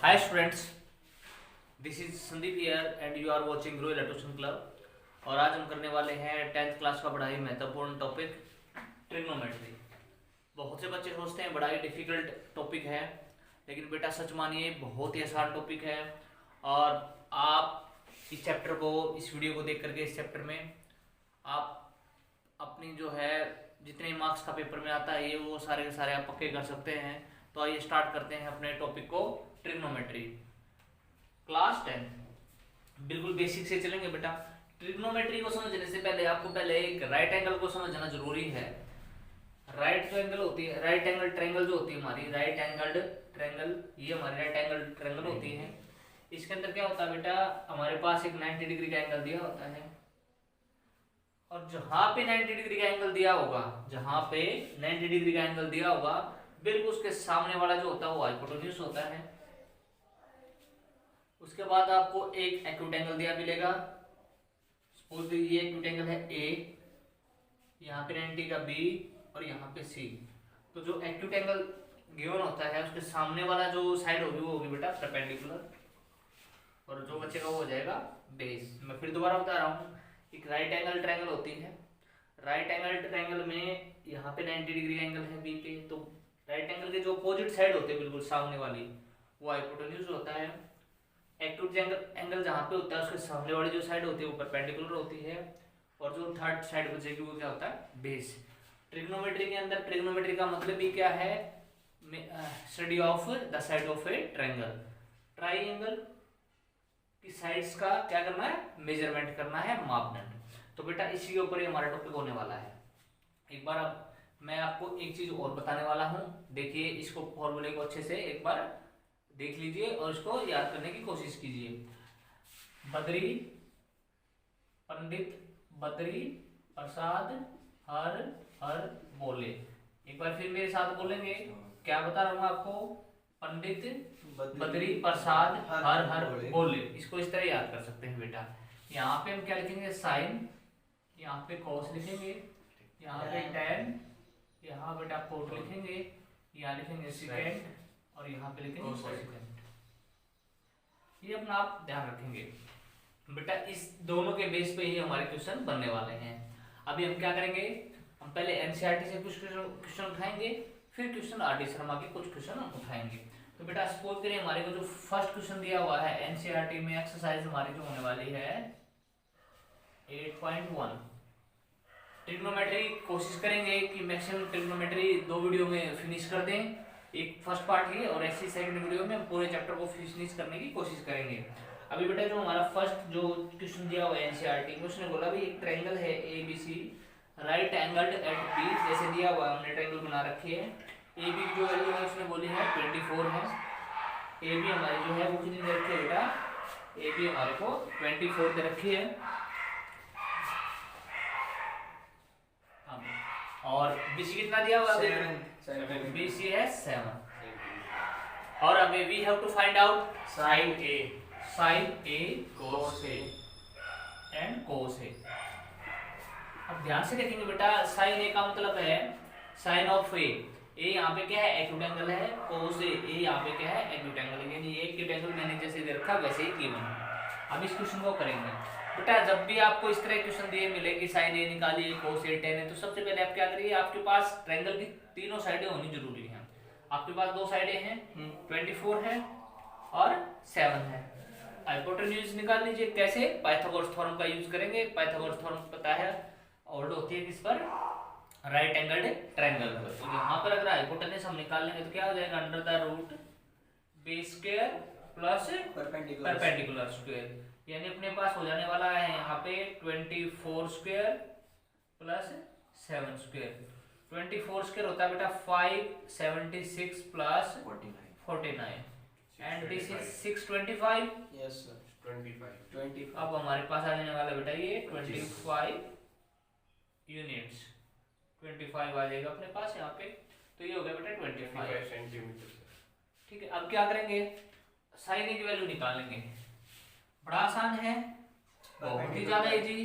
Hi students, this is Sandeep here and you are watching grow electrician club. और आज हम करने वाले हैं 10th क्लास का बड़ा ही महत्वपूर्ण टॉपिक ट्रिग्नोमेट्री। बहुत से बच्चे सोचते हैं बड़ा ही डिफिकल्ट टॉपिक है, लेकिन बेटा सच मानिए बहुत ही आसान टॉपिक है। और आप इस चैप्टर को, इस वीडियो को देख करके इस चैप्टर में आप अपनी जो है जितने मार्क्स का पेपर में आता है ये वो सारे के सारे आप पक्के कर सकते हैं। तो आइए स्टार्ट करते हैं अपने टॉपिक को, ट्रिग्नोमेट्री क्लास 10। बिल्कुल बेसिक से चलेंगे बेटा। ट्रिग्नोमेट्री को समझने से पहले आपको पहले एक राइट एंगल को समझना जरूरी है। राइट जो एंगल होती है, राइट एंगल ट्रायंगल जो होती है हमारी, राइट एंगल ट्रायंगल, ये हमारी राइट एंगल ट्रायंगल होती है। इसके अंदर क्या होता है बेटा, हमारे पास एक 90 डिग्री का एंगल दिया होता है और जहां पे 90 डिग्री का एंगल दिया होगा, जहां पे 90 डिग्री का एंगल दिया होगा बिल्कुल उसके सामने वाला जो होता है वो हाइपोटेन्यूज होता है। उसके बाद आपको एक एक्यूट एंगल दिया मिलेगा। सपोज ये एक्यूट एंगल है ए, यहाँ पे 90 का बी और यहाँ पे सी। तो जो एक्यूट एंगल गिवन होता है उसके सामने वाला जो साइड होगी वो होगी बेटा परपेंडिकुलर, और जो बचेगा वो हो जाएगा बेस। मैं फिर दोबारा बता रहा हूँ, एक राइट एंगल ट्रायंगल होती है। राइट एंगल ट्रायंगल में यहाँ पे 90 डिग्री एंगल है बी पे, तो राइट एंगल के जो अपोजिट साइड होते हैं बिल्कुल सामने वाली, वो हाइपोटेन्यूज होता है। एक्यूट एंगल जहाँ पे होता है उसके सामने वाली जो साइड होती है वो परपेंडिकुलर होती है, और जो थर्ड साइड बचेगी वो क्या होता है, बेस। ट्रिग्नोमेट्री के अंदर ट्रिग्नोमेट्री का मतलब ही क्या है, study of the side of A triangle. Triangle की साइड्स का क्या करना है, मेजरमेंट करना है, मापदंड। तो बेटा इसी के ऊपर ही हमारा टॉपिक होने वाला है। एक बार अब मैं आपको एक चीज और बताने वाला हूँ, देखिए इसको फॉर्मूले को अच्छे से एक बार देख लीजिए और इसको याद करने की कोशिश कीजिए। बद्री पंडित बद्री प्रसाद हर हर बोले। एक बार फिर मेरे साथ बोलेंगे, क्या बता रहा हूँ आपको, पंडित बद्री प्रसाद हर हर बोले। इसको इस तरह याद कर सकते हैं बेटा। यहाँ पे हम क्या लिखेंगे, साइन, यहाँ पे कॉस लिखेंगे, यहाँ पे टेन, यहाँ बेटा कोट लिखेंगे, यहाँ लिखेंगे सेकेंड और यहाँ पे लिखेंगे कोसेकेंड। ये अपना आप ध्यान रखेंगे बेटा। इस दोनों के बेस पे ही हमारे क्वेश्चन बनने वाले हैं। अभी हम क्या करेंगे, हम पहले एनसीईआरटी से कुछ क्वेश्चन उठाएंगे, फिर क्वेश्चन आरडी शर्मा के कुछ क्वेश्चन हम उठाएंगे। तो बेटा सपोज करिए हमारे को जो फर्स्ट क्वेश्चन दिया हुआ है एनसीईआरटी में, एक्सरसाइज हमारी जो होने वाली है 8.1 ट्रिग्नोमेट्री। कोशिश करेंगे कि मैक्सिमम ट्रिग्नोमेट्री 2 वीडियो में फिनिश कर दें, एक फर्स्ट पार्ट ही, और ऐसी सेकंड वीडियो में हम पूरे चैप्टर को फिनिश करने की कोशिश करेंगे। अभी बेटा जो हमारा फर्स्ट जो क्वेश्चन दिया हुआ है एनसीईआरटी में, उसने बोला भी एक ट्रायंगल है ABC, right angled at B, जैसे दिया हुआ हमने ट्रायंगल बना रखी है। ए बी की जो वैल्यू है उसने बोली है 24 है। ए बी हमारी जो है वो कितनी दे रखी है बेटा, ए बी हमारे को 24 दे रखी है, और बीसी कितना दिया हुआ है, बीसी है 7। और अभी we have to find out sine A cos A and cos A. अब ध्यान से देखेंगे बेटा, साइन ए का मतलब है साइन ऑफ ए। ए यहाँ पे क्या है, एक्यूट एंगल है, कोस ए यहाँ पे क्या है, एक्यूट एंगल, यानी ये एक्यूट एंगल मैंने जैसे दे रखा वैसे ही गिवन। अब इस क्वेश्चन को करेंगे बेटा। जब भी आपको इस तरह क्वेश्चन दिए मिले कि साइन ए निकालिए, कोस ए टेन है, तो सबसे पहले आप क्या करिए, आपके पास ट्रायंगल की तीनों साइडें होनी जरूरी हैं। आपके पास 2 साइडें हैं, 24 है और 7 है। हाइपोटेन्यूज निकाल लीजिए। कैसे, पाइथागोरस थ्योरम का यूज करेंगे। पाइथागोरस थ्योरम पता है ऑर्डर होती है किस पर, राइट एंगल्ड ट्रायंगल पर। तो यहाँ पर अगर हाइपोटेन्यूज हम निकाल लेंगे तो क्या हो जाएगा, under the root B square plus perpendicular square, यानी अपने पास हो जाने वाला है यहाँ पे 24 स्क्वायर प्लस 7 स्क्वायर। 24 स्क्वायर होता है बेटा 576 plus 49 and this is 625। Yes sir, 25। अब हमारे पास आ जाने वाला बेटा ये 25 यूनिट्स, 25 आ जाएगा अपने पास यहाँ पे। तो ये हो गया बेटा 25 सेंटीमीटर। ठीक है, अब क्या करेंगे, साइन ए की वैल्यू निकालेंगे। बड़ा आसान है, बहुत ही ज्यादा इजी।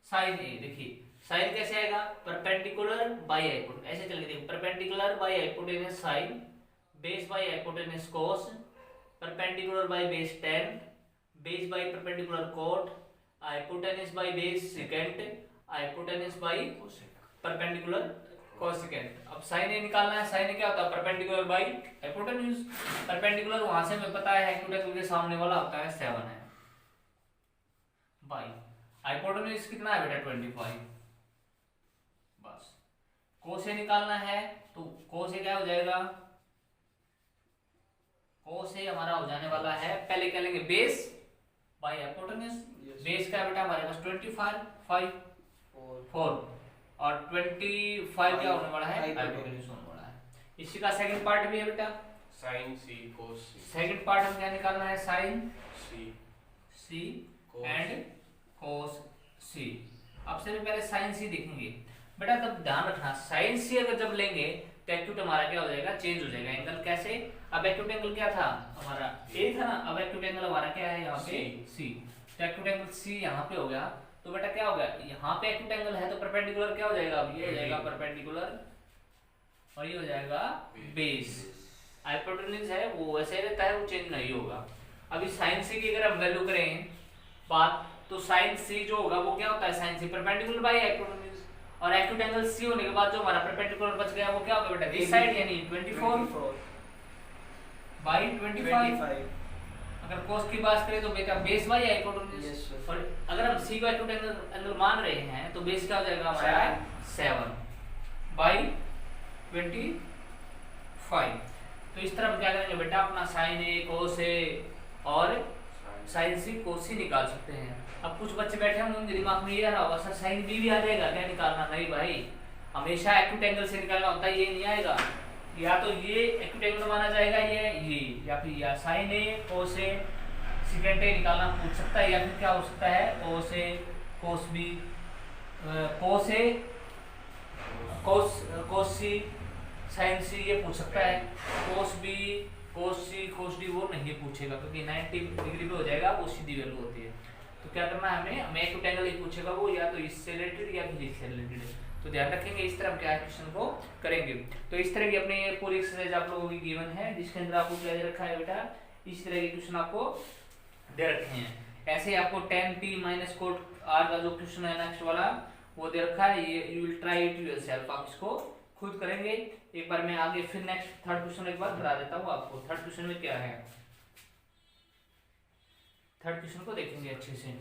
साइन ए देखिए, साइन कैसे आएगा, परपेंडिकुलर बाय हाइपोटेनस, ऐसे चल के देखो, perpendicular by hypotenuse sine, base by hypotenuse cos, perpendicular by base 10, base by perpendicular cot, hypotenuse by base second, hypotenuse by perpendicular cosecant. अब साइन ए निकालना है। साइन ए क्या होता है? Perpendicular by hypotenuse. परपेंडिकुलर वहां से हमें पता है एक्यूट एंगल के सामने वाला होता है 7 है, बाय हाइपोटेनस कितना है बेटा? 25। बस कोस ए निकालना है तो कोस ए क्या हो जाएगा? कोस ए हमारा हो जाने वाला है, पहले क्या लेंगे? Base by hypotenuse. बेस क्या बेटा हमारे पास? 25 4 और 25 क्या होने वाला है? हाइपोटेनस होने वाला है। इसी का सेकंड पार्ट भी है बेटा, साइन सी कोस सी। सेकंड पार्ट हम क्या निकालना है? साइन सी एंड कोस सी। अब से पहले साइन सी देखेंगे बेटा, तब ध्यान रखना साइन सी अगर जब लेंगे तो एक्यूट हमारा क्या हो जाएगा? चेंज हो जाएगा एंगल। कैसे? अब एक्यूट एंगल क्या था हमारा? ए था ना, अब एक्यूट एंगल हमारा क्या है यहाँ पे? सी। तो एक्यूट एंगल सी यहाँ पे हो गया, तो बेटा क्या हो गया? यहाँ पे एक्यूट एंगल है तो परपेंडिकुलर क्या हो जाएगा? अब ये हो जाएगा परपेंडिकुलर और ये हो जाएगा बेस। हाइपोटेनस है वो वैसे रहता है, वो चेंज नहीं होगा। अभी साइन सी की अगर हम वैल्यू करें बात, तो साइन सी जो होगा वो क्या होता है? Sine C perpendicular by hypotenuse, और एक्यूट एंगल सी होने के बाद जो हमारा परपेंडिकुलर बच गया वो क्या होगा बेटा? दिस साइड यानी 24 बाय 25। अगर कोस की बात करें तो बेटा बेस बाय हाइपोटेनस, और अगर हम सी को एक्यूट एंगल मान रहे हैं तो बेस क्या हो जाएगा हमारा? 7 बाय 25। तो इस तरह हम क्या करेंगे बेटा? अपना साइन ए कोस ए और साइन सी कोस सी निकाल सकते हैं। अब कुछ बच्चे बैठे होंगे उनके दिमाग में ये आ रहा होगा सर साइन बी भी आ जाएगा क्या? निकालना नहीं भाई, हमेशा एक्यूट एंगल से निकालना होता है, ये नहीं आएगा। या तो ये एक्यूट एंगल माना जाएगा ये या फिर या sign A cos A second ए निकालना पूछ सकता है, या फिर क्या हो सकता है? कोस ए कोस बी, कोस ए कोस सी साइन सी ये पूछ सकता है। कोस बी कोस सी कोस डी वो नहीं पूछेगा, क्योंकि 90 डिग्री पे हो जाएगा, वो सीधी वैल्यू होती है। तो क्या करना है हमें? हमें एक्यूट एंगल ही पूछेगा वो, या तो इससे रिलेटेड या फिर इससे रिलेटेड। तो ध्यान रखेंगे इस तरह हम क्या क्वेश्चन को करेंगे। तो इस तरह की अपनी पूरी एक्सरसाइज आप लोगों की गिवन है, जिसके अंदर आपको क्या दे रखा है बेटा? इस तरह के क्वेश्चन आपको दे रखे हैं। ऐसे आपको tan p minus cot r का जो क्वेश्चन है नेक्स्ट वाला वो दे रखा है, ये you will try it yourself, आप इसको खुद करेंगे। एक बार मैं आगे फिर नेक्स्ट थर्ड क्वेश्चन एक बार करा देता हूँ आपको। थर्ड क्वेश्चन में क्या है? थर्ड क्वेश्चन को देखेंगे अच्छे से।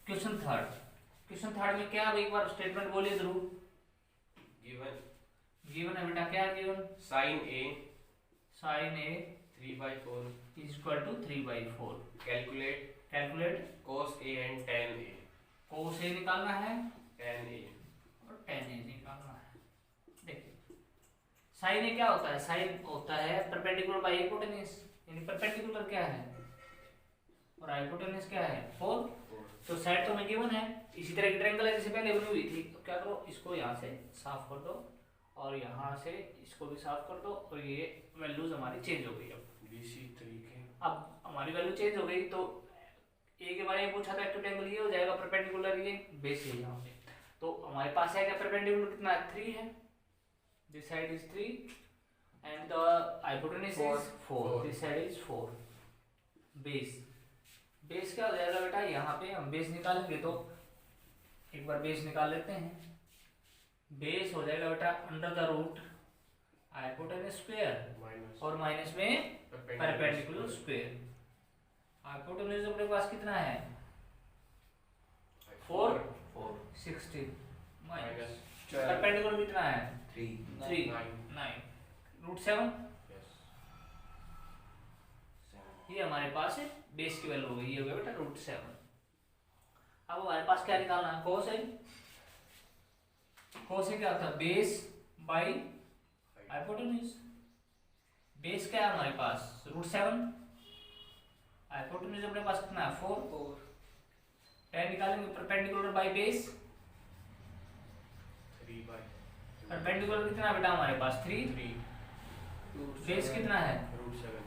क्वेश्चन थर्ड में क्या? एक बार स्टेटमेंट बोलिए जरूर। गिवन है बेटा, क्या है given? Sine A 3/4 is equal to 3/4। Calculate cos A and tan A. Cos A निकालना है tan ए और tan ए निकालना है। देखिए साइन ए क्या होता है? साइन होता है परपेंडिकुलर बाय हाइपोटेनस, यानी परपेंडिकुलर क्या है और हाइपोटेनस क्या है? 4। तो साइड तो में गिवन है। इसी तरह की ट्रायंगल है जैसे पहले बनी हुई थी, तो क्या करो इसको यहाँ से साफ कर दो और यहाँ से इसको भी साफ कर दो, और ये वैल्यूज हमारी चेंज हो गई। अब BC 3 के अब हमारी वैल्यू चेंज हो गई, तो ए के बारे में पूछा था एक्यूट एंगल ये हो जाएगा परपेंडिकुलर, ये बेस है यहाँ पे। तो हमारे पास है क्या? परपेंडिकुलर कितना है? 3 है, this side is 3 and the hypotenuse is 4, this side is 4। Base क्या हो जाएगा बेटा? यहाँ पे हम बेस निकालेंगे, तो एक बार बेस निकाल लेते हैं। बेस हो जाएगा बेटा under the root hypotenuse square और माइनस में परपेंडिकुलर स्क्वायर। हाइपोटेनस अपने पास कितना है? 4 16 माइनस परपेंडिकुलर कितना है? 3 9 रूट 7। ये हमारे पास है बेस की वैल्यू हो गई, ये हो गया बेटा रूट 7। अब हमारे पास क्या निकालना है? कोस है। कोस है क्या होता है? Base by hypotenuse. बेस क्या है हमारे पास? रूट 7। हाइपोटेनस अपने पास कितना है? 4। tan निकालेंगे perpendicular by base. 3 by perpendicular कितना है बेटा हमारे पास? 3। बेस कितना है? रूट 7।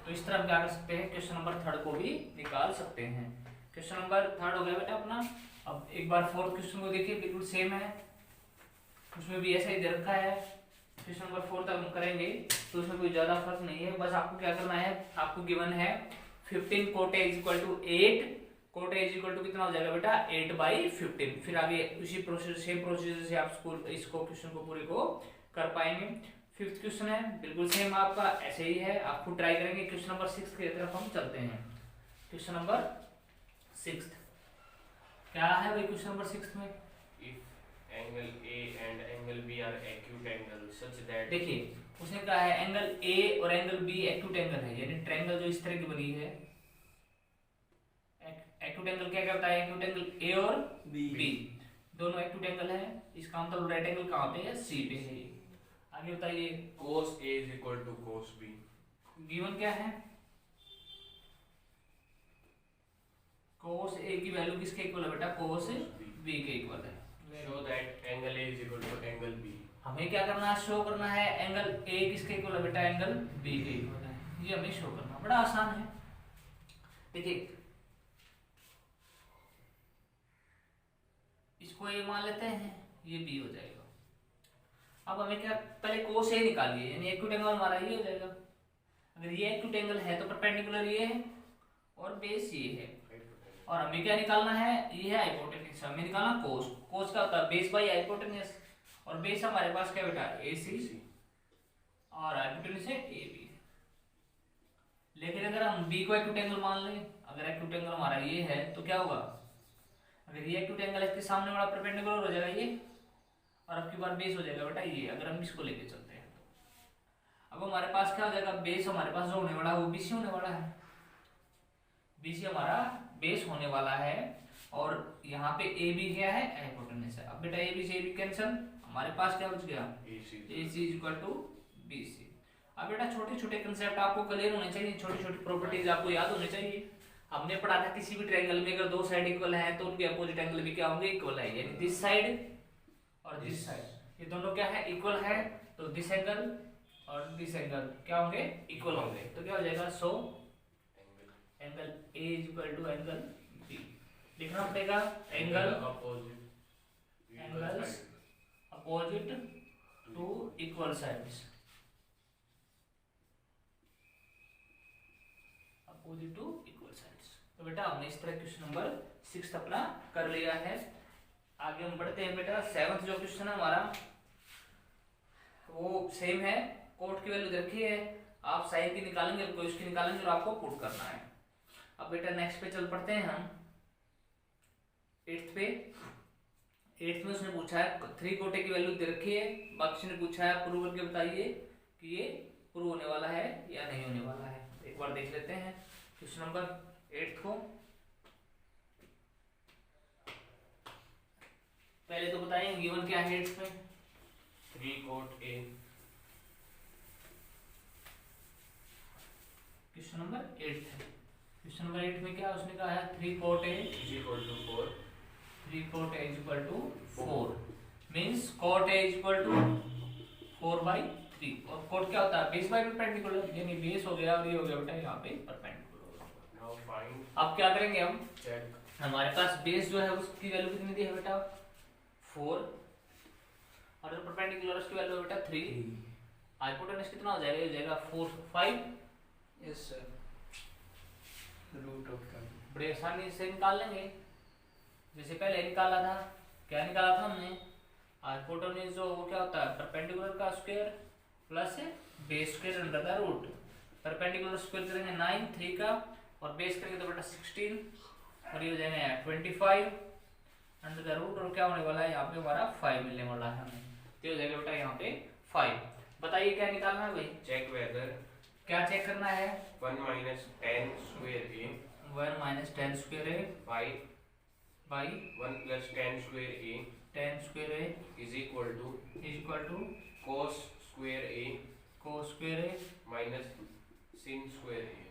तो इस तरह हम क्या कर सकते हैं? क्वेश्चन नंबर थर्ड को भी निकाल सकते हैं। क्वेश्चन नंबर थर्ड हो गया बेटा अपना। अब एक बार फोर्थ क्वेश्चन को देखिए, बिल्कुल सेम है, उसमें भी ऐसा ही दे रखा है। क्वेश्चन नंबर 4 तक हम करेंगे, तो उसमें कोई ज्यादा फर्क नहीं है। बस आपको क्या करना है, आपको गिवन है 15 cot A equal to 8, cot A equal to कितना हो जाएगा बेटा 8/15। फिर आगे उसी प्रोसीजर, सेम प्रोसीजर से आप इसको क्वेश्चन को पूरे को कर पाएंगे। फिफ्थ क्वेश्चन है बिल्कुल सेम आपका ऐसे ही है, आपको ट्राई करेंगे। क्वेश्चन नंबर 6 की तरफ हम चलते हैं। क्वेश्चन नंबर 6 क्या है भाई? क्वेश्चन नंबर 6 में If angle A and angle B are acute angle such that, देखिए उसने कहा है एंगल ए और एंगल बी एक्यूट एंगल है, यानी ट्रायंगल जो इस तरह की बनी है। एक्यूट एंगल क्या होता है? एक्यूट एंगल ए और बी दोनों एक्यूट एंगल है। इसका मतलब राइट एंगल कहाँ पे है? सी पे है। आगे बताइए। cos A is equal to cos B. Given क्या है? cos A की वैल्यू किसके इक्वल है बेटा? cos B के इक्वल है। Show that angle A is equal to angle B. हमें क्या करना है? शो करना है एंगल ए किसके इक्वल है बेटा? एंगल बी के इक्वल है। ये हमें शो करना, बड़ा आसान है। देखिए इसको ए मान लेते हैं, ये बी हो जाएगा। अब हमें क्या, पहले कोस ए निकालिए, यानी एक्यूट एंगल हमारा ये हो जाएगा। अगर ये एक्यूट एंगल है तो परपेंडिकुलर ये है और बेस ये है, और हमें क्या निकालना है? ये है हाइपोटेन्यूज। हमें निकालना कोस। कोस का होता है बेस बाई हाइपोटेन्यूज, और बेस हमारे पास क्या बेटा? AC, और हाइपोटेन्यूज है AB। लेकिन अगर हम B को एक्यूट एंगल मान लें, अगर एक्यूट एंगल हमारा ये है तो क्या होगा? अगर ये एक्यूट एंगल है, इसके सामने वाला परपेंडिकुलर हो जाएगा ये, और अब की बार बेस हो जाएगा बेटा ये, अगर हम इसको लेके चलते हैं तो। अब हमारे पास क्या हो जाएगा? बेस हमारे पास जो होने वाला है वो BC होने वाला है। BC हमारा बेस होने वाला है, और यहाँ पे AB क्या है? हाइपोटेन्यूज है। अब बेटा AB से AB कैंसिल, हमारे पास क्या बच गया? AC equal to BC। अब बेटा छोटे छोटे कंसेप्ट आपको क्लियर होने चाहिए, छोटी छोटी प्रॉपर्टीज आपको याद होने चाहिए। हमने पढ़ा था किसी भी ट्रायंगल में अगर दो साइड इक्वल है तो उनके अपोजिट एंगल भी क्या होंगे? इक्वल है। यानी दिस साइड और दिस साइड, ये दोनों क्या है? इक्वल है। तो दिस एंगल और दिस एंगल क्या होंगे? इक्वल होंगे। तो क्या हो जाएगा? So angle A equal to angle B। लिखना पड़ेगा angle opposite to equal sides, opposite to equal sides. तो बेटा हमने इस तरह क्वेश्चन नंबर 6 अपना कर लिया है। आगे हम बढ़ते हैं बेटा। 7th जो क्वेश्चन है हमारा वो सेम है। कोट की वैल्यू रखी है, आप साइन की निकालेंगे, कोस की निकालेंगे, और आपको पुट करना है। अब बेटा नेक्स्ट पे चल पड़ते हैं हम 8th पे। 8th में उसने पूछा है 3 कोटे की वैल्यू दे रखी है, बाकी ने पूछा है प्रूव करके बताइए कि ये प्रूव होने वाला है या नहीं होने वाला है। एक बार देख लेते हैं क्वेश्चन नंबर 8 को। पहले तो बताइए गिवन क्या है 8th में? 3 cot A। क्वेश्चन नंबर 8 है। क्वेश्चन नंबर 8 में क्या उसने कहा है? 3 cot A is equal to 4। 3 cot A is equal to 4 means cot A is equal to 4/3। और cot क्या होता है? बेस बाय परपेंडिकुलर, यानी बेस हो गया और ये हो गया बेटा यहाँ पे परपेंडिकुलर। Now find, अब क्या करेंगे हम? check, हमारे पास बेस जो है उसकी वैल्यू कितनी दी है बेटा? 4, और जो परपेंडिकुलर उसकी वैल्यू है बेटा 3। हाइपोटेन्यूज कितना हो जाएगा? ये हो जाएगा 4 5। यस सर, रूट ऑफ का बड़े आसानी से निकाल लेंगे, जैसे पहले निकाला था। क्या निकाला था हमने? हाइपोटेन्यूज जो वो क्या होता है? परपेंडिकुलर का square plus base square under the root. Perpendicular square करेंगे 9, 3 का, और बेस करेंगे तो बेटा 16, और ये हो जाएगा 25 अंडर द रूट, और क्या होने वाला है यहाँ पे? हमारा 5 मिलने वाला है हमें। तो हो जाएगा बेटा यहाँ पे 5। बताइए क्या निकालना है भाई? check whether क्या चेक करना है? 1 minus 10 square A 1 minus 10 square A by by 1 plus 10 square A 10 square A is equal to is equal to cos square A cos square A minus sin square A।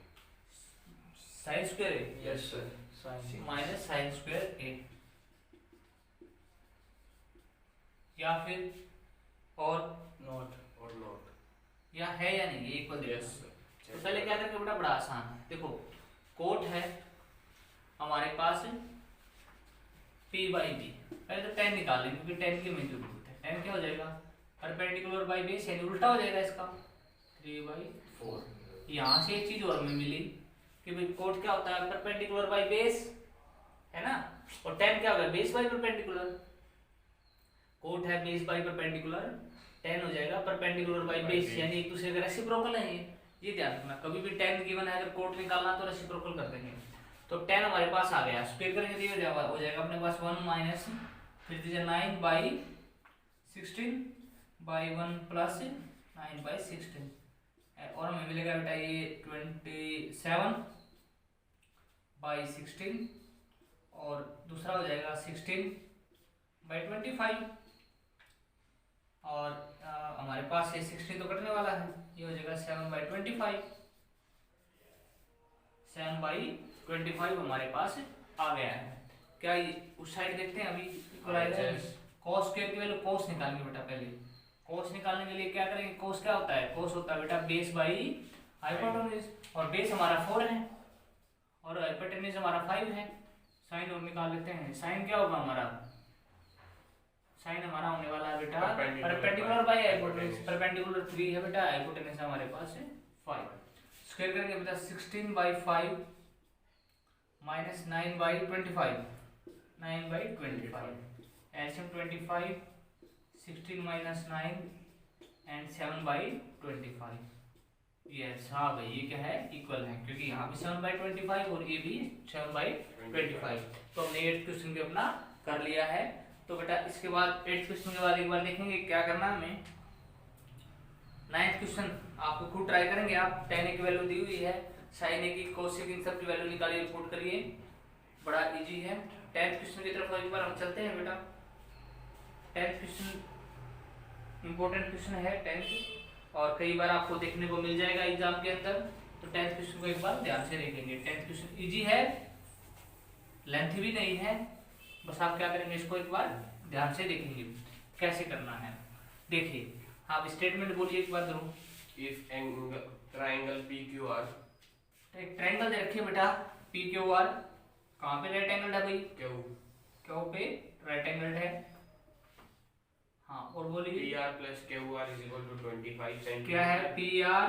sin square A yes sir, sine minus sin square A, या फिर और not और not। या है या नहीं, ये equal देगा। Yes, तो पहले क्या करेंगे बेटा? बड़ा आसान है। देखो कोट है हमारे पास P/B, पहले तो 10 निकाल लेंगे क्योंकि 10 की हमें जरूरत है। 10 क्या हो जाएगा? परपेंडिकुलर बाई बेस यानी उल्टा हो जाएगा इसका 3/4। यहाँ से एक चीज और हमें मिली कि भाई कोट क्या होता है, परपेंडिकुलर बाई बेस है ना, और tan क्या होगा, बेस बाई परपेंडिकुलर। कोट है बेस बाई परपेंडिकुलर, tan हो जाएगा परपेंडिकुलर बाई बेस, यानी एक दूसरे का रेसिप्रोकल है ये ध्यान रखना। कभी भी tan गिवन है अगर कोट निकालना तो रेसिप्रोकल कर देंगे। तो tan हमारे पास आ गया, स्क्वायर करेंगे तो ये हो जाएगा अपने पास 1 माइनस फिर 9/16 बाई 1 प्लस 9/16 और हमें मिलेगा बेटा ये 27/16 और दूसरा हो जाएगा 16/25 और हमारे पास ये 16 तो कटने वाला है, ये हो जाएगा 7/25। 7/25 हमारे पास आ गया है। क्या ये उस साइड देखते हैं अभी cos स्क्वायर की वैल्यू cos निकालेंगे बेटा। पहले cos निकालने के लिए क्या करेंगे, cos क्या होता है, cos होता है बेटा बेस बाई हाइपोटेन्यूज और बेस हमारा 4 है और हाइपोटेन्यूज हमारा 5 है। साइन और निकाल लेते हैं, साइन क्या होगा हमारा, साइन हमारा होने वाला है बेटा परपेंडिकुलर बाई हाइपोटेन्यूज। परपेंडिकुलर 3 है बेटा, हाइपोटेन्यूज हमारे पास है 5। स्क्वायर करेंगे बेटा 16/5 minus 9/25 9/25 LCM 25 16 minus 9 and 7/25। Yes हाँ भाई ये क्या है, इक्वल है क्योंकि यहाँ भी 7/25 और ये भी 7/25। तो हमने 8th क्वेश्चन भी अपना कर लिया है। तो बेटा इसके बाद 8th क्वेश्चन के बाद एक बार देखेंगे क्या करना है हमें। 9th क्वेश्चन आपको खुद ट्राई करेंगे आप, tan की वैल्यू दी हुई है, sin की, cos की, इन सब की वैल्यू निकालिए, पुट करिए, बड़ा इजी है। 10th क्वेश्चन की तरफ एक बार हम चलते हैं बेटा। 10th क्वेश्चन इंपॉर्टेंट क्वेश्चन है 10th और कई बार आपको देखने को मिल जाएगा एग्जाम के अंदर। तो 10th क्वेश्चन को एक बार ध्यान से देखेंगे। 10th क्वेश्चन इजी है, लेंथ भी नहीं है, बस आप क्या करेंगे इसको एक बार ध्यान से देखेंगे कैसे करना है। देखिए आप स्टेटमेंट बोलिए एक बार जरूर। इफ ट्राइंगल PQR, एक ट्रायंगल दे रखिए बेटा PQR, कहाँ पे राइट एंगल है भाई, क्यू पे राइट एंगल है। हाँ और बोलिए PR plus QR is equal to 25 cm। क्या है PR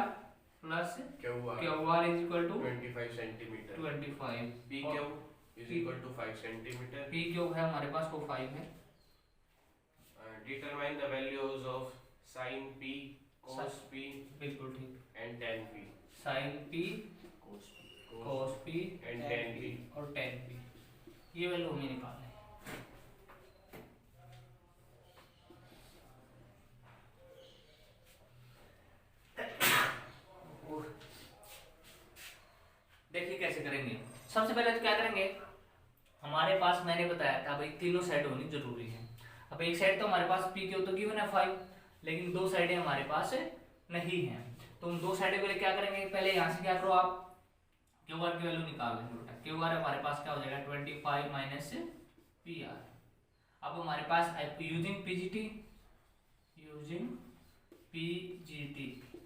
plus QR is equal to 25 centimeter। 25 PQ is equal to 5 centimeter। PQ है हमारे पास वो 5 है। Determine the values of sin P, cos P बिल्कुल ठीक, and tan P। sin P cos P and tan P और tan P, ये value हमें निकालना है। देखिए कैसे करेंगे। सबसे पहले तो क्या करेंगे, हमारे पास मैंने बताया था भाई तीनों साइड होनी जरूरी है। अब एक साइड तो हमारे पास PQ तो गिवन है 5, लेकिन दो साइडें हमारे पास नहीं है। तो उन दो साइडों के लिए क्या करेंगे, पहले यहाँ से क्या करो आप QR की वैल्यू निकाल लेंगे बेटा। QR हमारे पास क्या हो जाएगा 25 माइनस PR। अब हमारे पास यूजिंग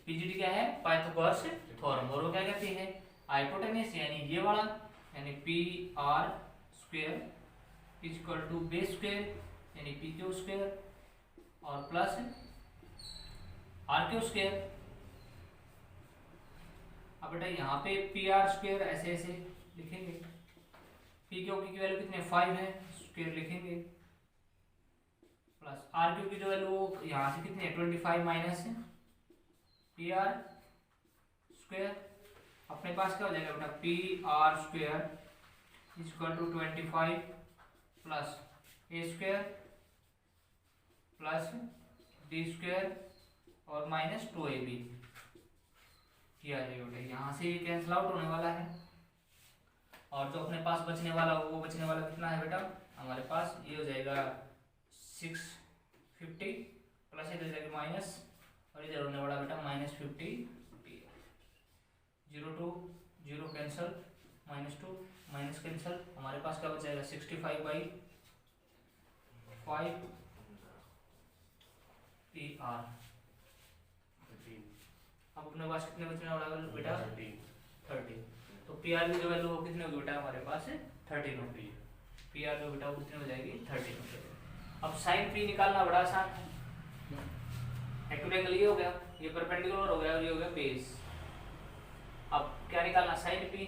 PGT क्या है, पाइथागोरस थ्योरम, और वो क्या कहती है हाइपोटेन्यूज, यानी ये वाला, यानी PR square is equal to base square यानी PQ स्क्वायर और प्लस RQ स्क्वायर। अब बेटा यहाँ पे PR स्क्वायर ऐसे ऐसे लिखेंगे, PQ की वैल्यू कितनी 5 है, स्क्वायर लिखेंगे, प्लस RQ की जो वैल्यू यहाँ से कितनी है 25 माइनस PR स्क्वायर। अपने पास क्या हो जाएगा बेटा PR square is equal to 25 plus A square plus D square और माइनस 2AB। किया जाएगा बेटा, यहाँ से ये कैंसिल आउट होने वाला है और जो अपने पास बचने वाला वो बचने वाला कितना है बेटा, हमारे पास ये हो जाएगा 650 प्लस इधर जाएगा माइनस और इधर होने वाला बेटा -50। 0 to 0 कैंसिल, -2 माइनस कैंसिल, हमारे पास क्या बचेगा 65/5 PR। अब अपने पास कितने बचने वाला है बेटा 30। तो PR की जो वैल्यू वो कितनी होगी बेटा हमारे पास 13 होगी। PR जो बेटा वो कितनी हो जाएगी 13 हो जाएगी। अब sin P निकालना बड़ा आसान है। एक्यूट एंगल ये हो गया, ये परपेंडिकुलर हो गया और ये हो गया बेस। अब क्या निकालना, साइन पी।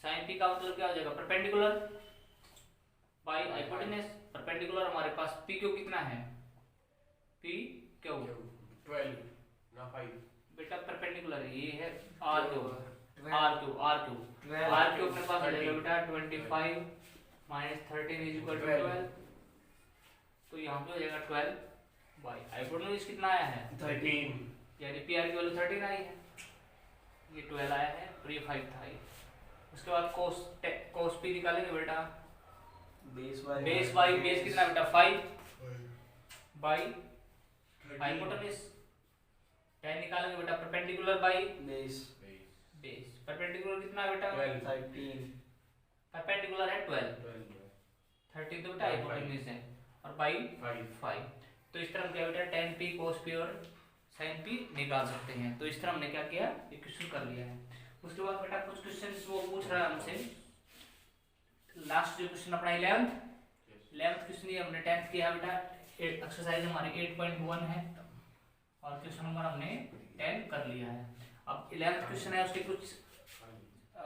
साइन पी का मतलब क्या हो जाएगा, परपेंडिकुलर बाई हाइपोटेनस। परपेंडिकुलर हमारे पास पी क्यू कितना है, पी क्यू 12 ना 5 बेटा परपेंडिकुलर ये है R Q, R Q R Q R Q अपने पास रहेगा बेटा 25 माइनस 13 इज इक्वल टू 12। तो यहाँ पे हो जाएगा 12 बाई हाइपोटेनस कितना आया है 13, यानी पी आर की वैल्यू 13 आई है, ये 12 आया है और ये 5 था ये। उसके बाद कोस पी निकालेंगे बेटा, बेस बाई बेस कितना बेटा 5 बाई हाइपोटेनस। tan निकालेंगे बेटा perpendicular by base base. Perpendicular कितना है बेटा 13 परपेंडिकुलर है 12, 13 तो बेटा हाइपोटेनस है और बाई 5। तो इस तरह हम क्या बेटा tan p cos p और sin p निकाल सकते हैं। तो इस तरह हमने क्या किया, इक्वेशन कर लिया है। उसके बाद बेटा कुछ क्वेश्चन वो पूछ रहा है हमसे, लास्ट जो क्वेश्चन अपना 11th क्वेश्चन ये हमने 10th किया बेटा। एक्सरसाइज हमारी 8.1 है और क्वेश्चन नंबर हमने 10 कर लिया है। अब 11th क्वेश्चन है, उसके कुछ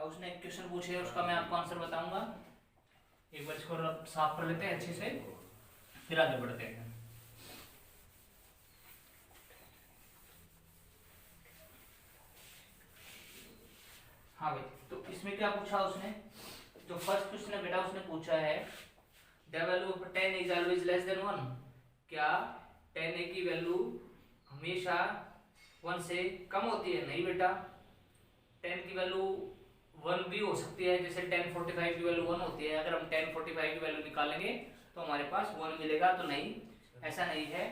उसने एक क्वेश्चन पूछे है, उसका मैं आपको आंसर बताऊंगा। एक बार इसको साफ कर लेते हैं अच्छे से, फिर आगे बढ़ते हैं। हाँ भाई, तो इसमें क्या पूछा उसने, जो फर्स्ट क्वेश्चन है बेटा उसने पूछा है the value of tan is always less than 1। क्या tan a की वैल्यू हमेशा 1 से कम होती है? नहीं बेटा, tan की वैल्यू 1 भी हो सकती है, जैसे tan 45 की वैल्यू 1 होती है। अगर हम tan 45 की वैल्यू निकालेंगे तो हमारे पास 1 मिलेगा, तो नहीं, ऐसा नहीं है।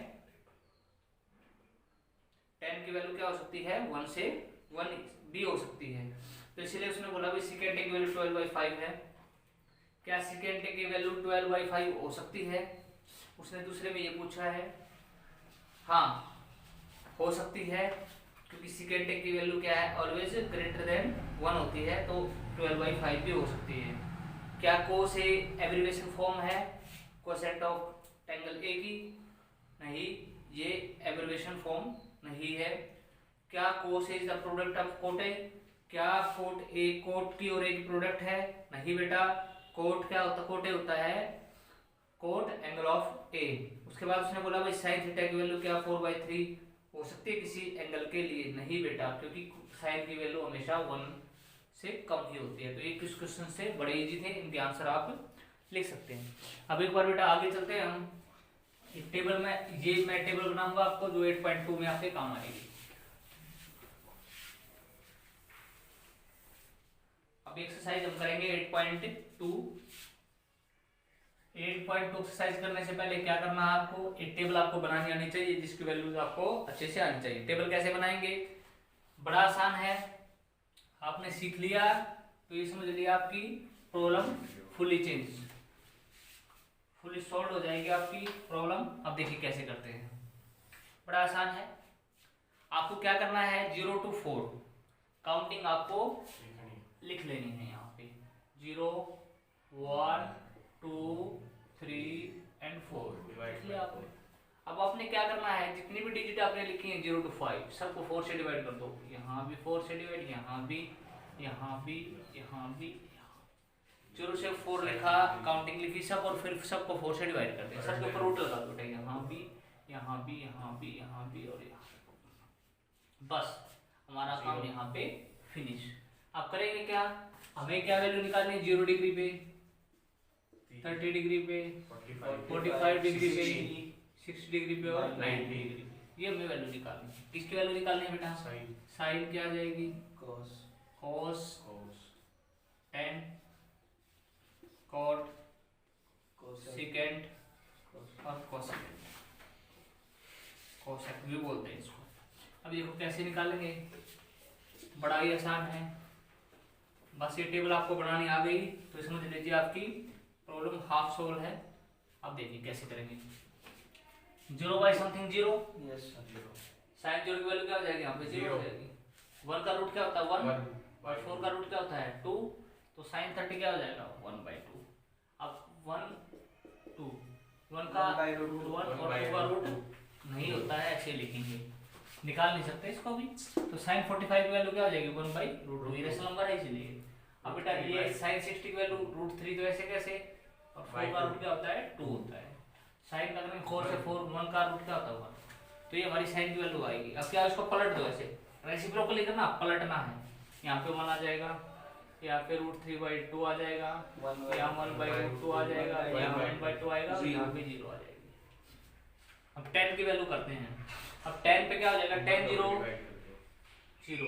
tan की वैल्यू क्या हो सकती है, 1 से 1 भी हो सकती है। तो इसलिए उसने बोला भाई secant a की वैल्यू 12/5 है। क्या secant a की वैल्यू 12/5 हो सकती है? उसने दूसरे में ये पूछा है, हाँ हो सकती है, क्योंकि secant a की वैल्यू क्या है, ऑलवेज ग्रेटर देन 1 होती है, तो 12/5 भी हो सकती है। क्या cos a एब्रिविएशन फॉर्म है कोसेंट ऑफ एंगल a की? नहीं, ये एब्रिविएशन फॉर्म नहीं है। क्या cos a is the product of cot a? क्या कोट की और a की प्रोडक्ट है? नहीं बेटा, कोट क्या होता, कोट a होता है कोट एंगल ऑफ a। उसके बाद उसने बोला भाई साइन थीटा की वैल्यू क्या 4/3 हो सकती है किसी एंगल के लिए? नहीं बेटा, क्योंकि साइन की वैल्यू हमेशा 1 से कम ही होती है। तो ये कुछ क्वेश्चन से बड़े इजी थे, इनके आंसर आप लिख सकते हैं। अब एक बार बेटा आगे चलते हैं हम टेबल में। ये मैं टेबल बनाऊंगा आपको जो 8.2 में आपके काम आएगी। अब एक्सरसाइज हम करेंगे 8.2। 8.2 एक्सरसाइज करने से पहले क्या करना है आपको, एक टेबल आपको बनानी आनी चाहिए जिसकी वैल्यूज आपको अच्छे से आनी चाहिए। टेबल कैसे बनाएंगे, बड़ा आसान है, आपने सीख लिया तो ये समझ लिया आपकी problem fully change, fully solve हो जाएगी आपकी प्रॉब्लम। अब देखिए कैसे करते हैं, बड़ा आसान है। आपको क्या करना है, 0 to 4 काउंटिंग आपको लिख लेनी है। यहाँ पे 0 1 2 3 and 4 लिख लिया आपने। अब आपने क्या करना है, जितनी भी डिजिट आपने लिखी है 0 to 5 सबको 4 से डिवाइड कर दो। यहाँ भी 4 से डिवाइड, यहाँ भी, यहाँ भी, यहाँ भी। 0 से 4 लिखा, काउंटिंग लिखी सब, और फिर सबको 4 से डिवाइड करते हैं। सबके ऊपर रूट लगा दो बेटा, यहाँ भी, यहाँ भी, यहाँ भी, यहाँ भी और यहाँ। बस हमारा काम यहाँ पे फिनिश। अब करेंगे क्या, हमें क्या वैल्यू निकालनी है, 0 डिग्री पे, 30 डिग्री पे, 45 डिग्री पे, 60 डिग्री पे और 90 डिग्री पे। ये हमें वैल्यू निकालनी है। किसकी वैल्यू निकालनी है बेटा, साइन क्या आ जाएगी, cos tan cot secant और cosecant, cosec भी बोलते हैं इसको। अब देखो कैसे निकालेंगे, बड़ा ही आसान है। बस ये टेबल आपको बनानी आ गई तो समझ लीजिए आपकी प्रॉब्लम हाफ सोल्व है। अब देखिए कैसे करेंगे, 0 बाई समथिंग 0, साइन 0 की वैल्यू क्या हो जाएगी, यहाँ पे 0 हो जाएगी। 1 का रूट क्या होता है 1, और 4 का रूट क्या होता है 2, तो साइन 30 क्या हो जाएगा 1/2। अब 1 2 1 का रूट 1 और 2 का रूट नहीं होता है, ऐसे लिखेंगे, निकाल नहीं सकते इसको भी। तो sin 45 की वैल्यू क्या हो जाएगी 1/√2, ये रेशनल नंबर है इसलिए। अब बेटा ये sin 60 की वैल्यू √3, तो ऐसे कैसे, और 4 का रूट क्या होता है 2 होता है। sin का अगर 4 से 4 1 का रूट क्या होता होगा, तो ये हमारी sin की वैल्यू आएगी। अब क्या इसको पलट दो, ऐसे रेसिप्रोकली करना, पलटना है। यहाँ पे 1 आ जाएगा, यहाँ पे √3/2 आ जाएगा, यहाँ 1/√2 आ जाएगा, यहाँ 1/2 आएगा, यहाँ पे 0 आ जाएगी। अब 10 की वैल्यू करते हैं। अब 10 पे क्या हो जाएगा, 10 0 0।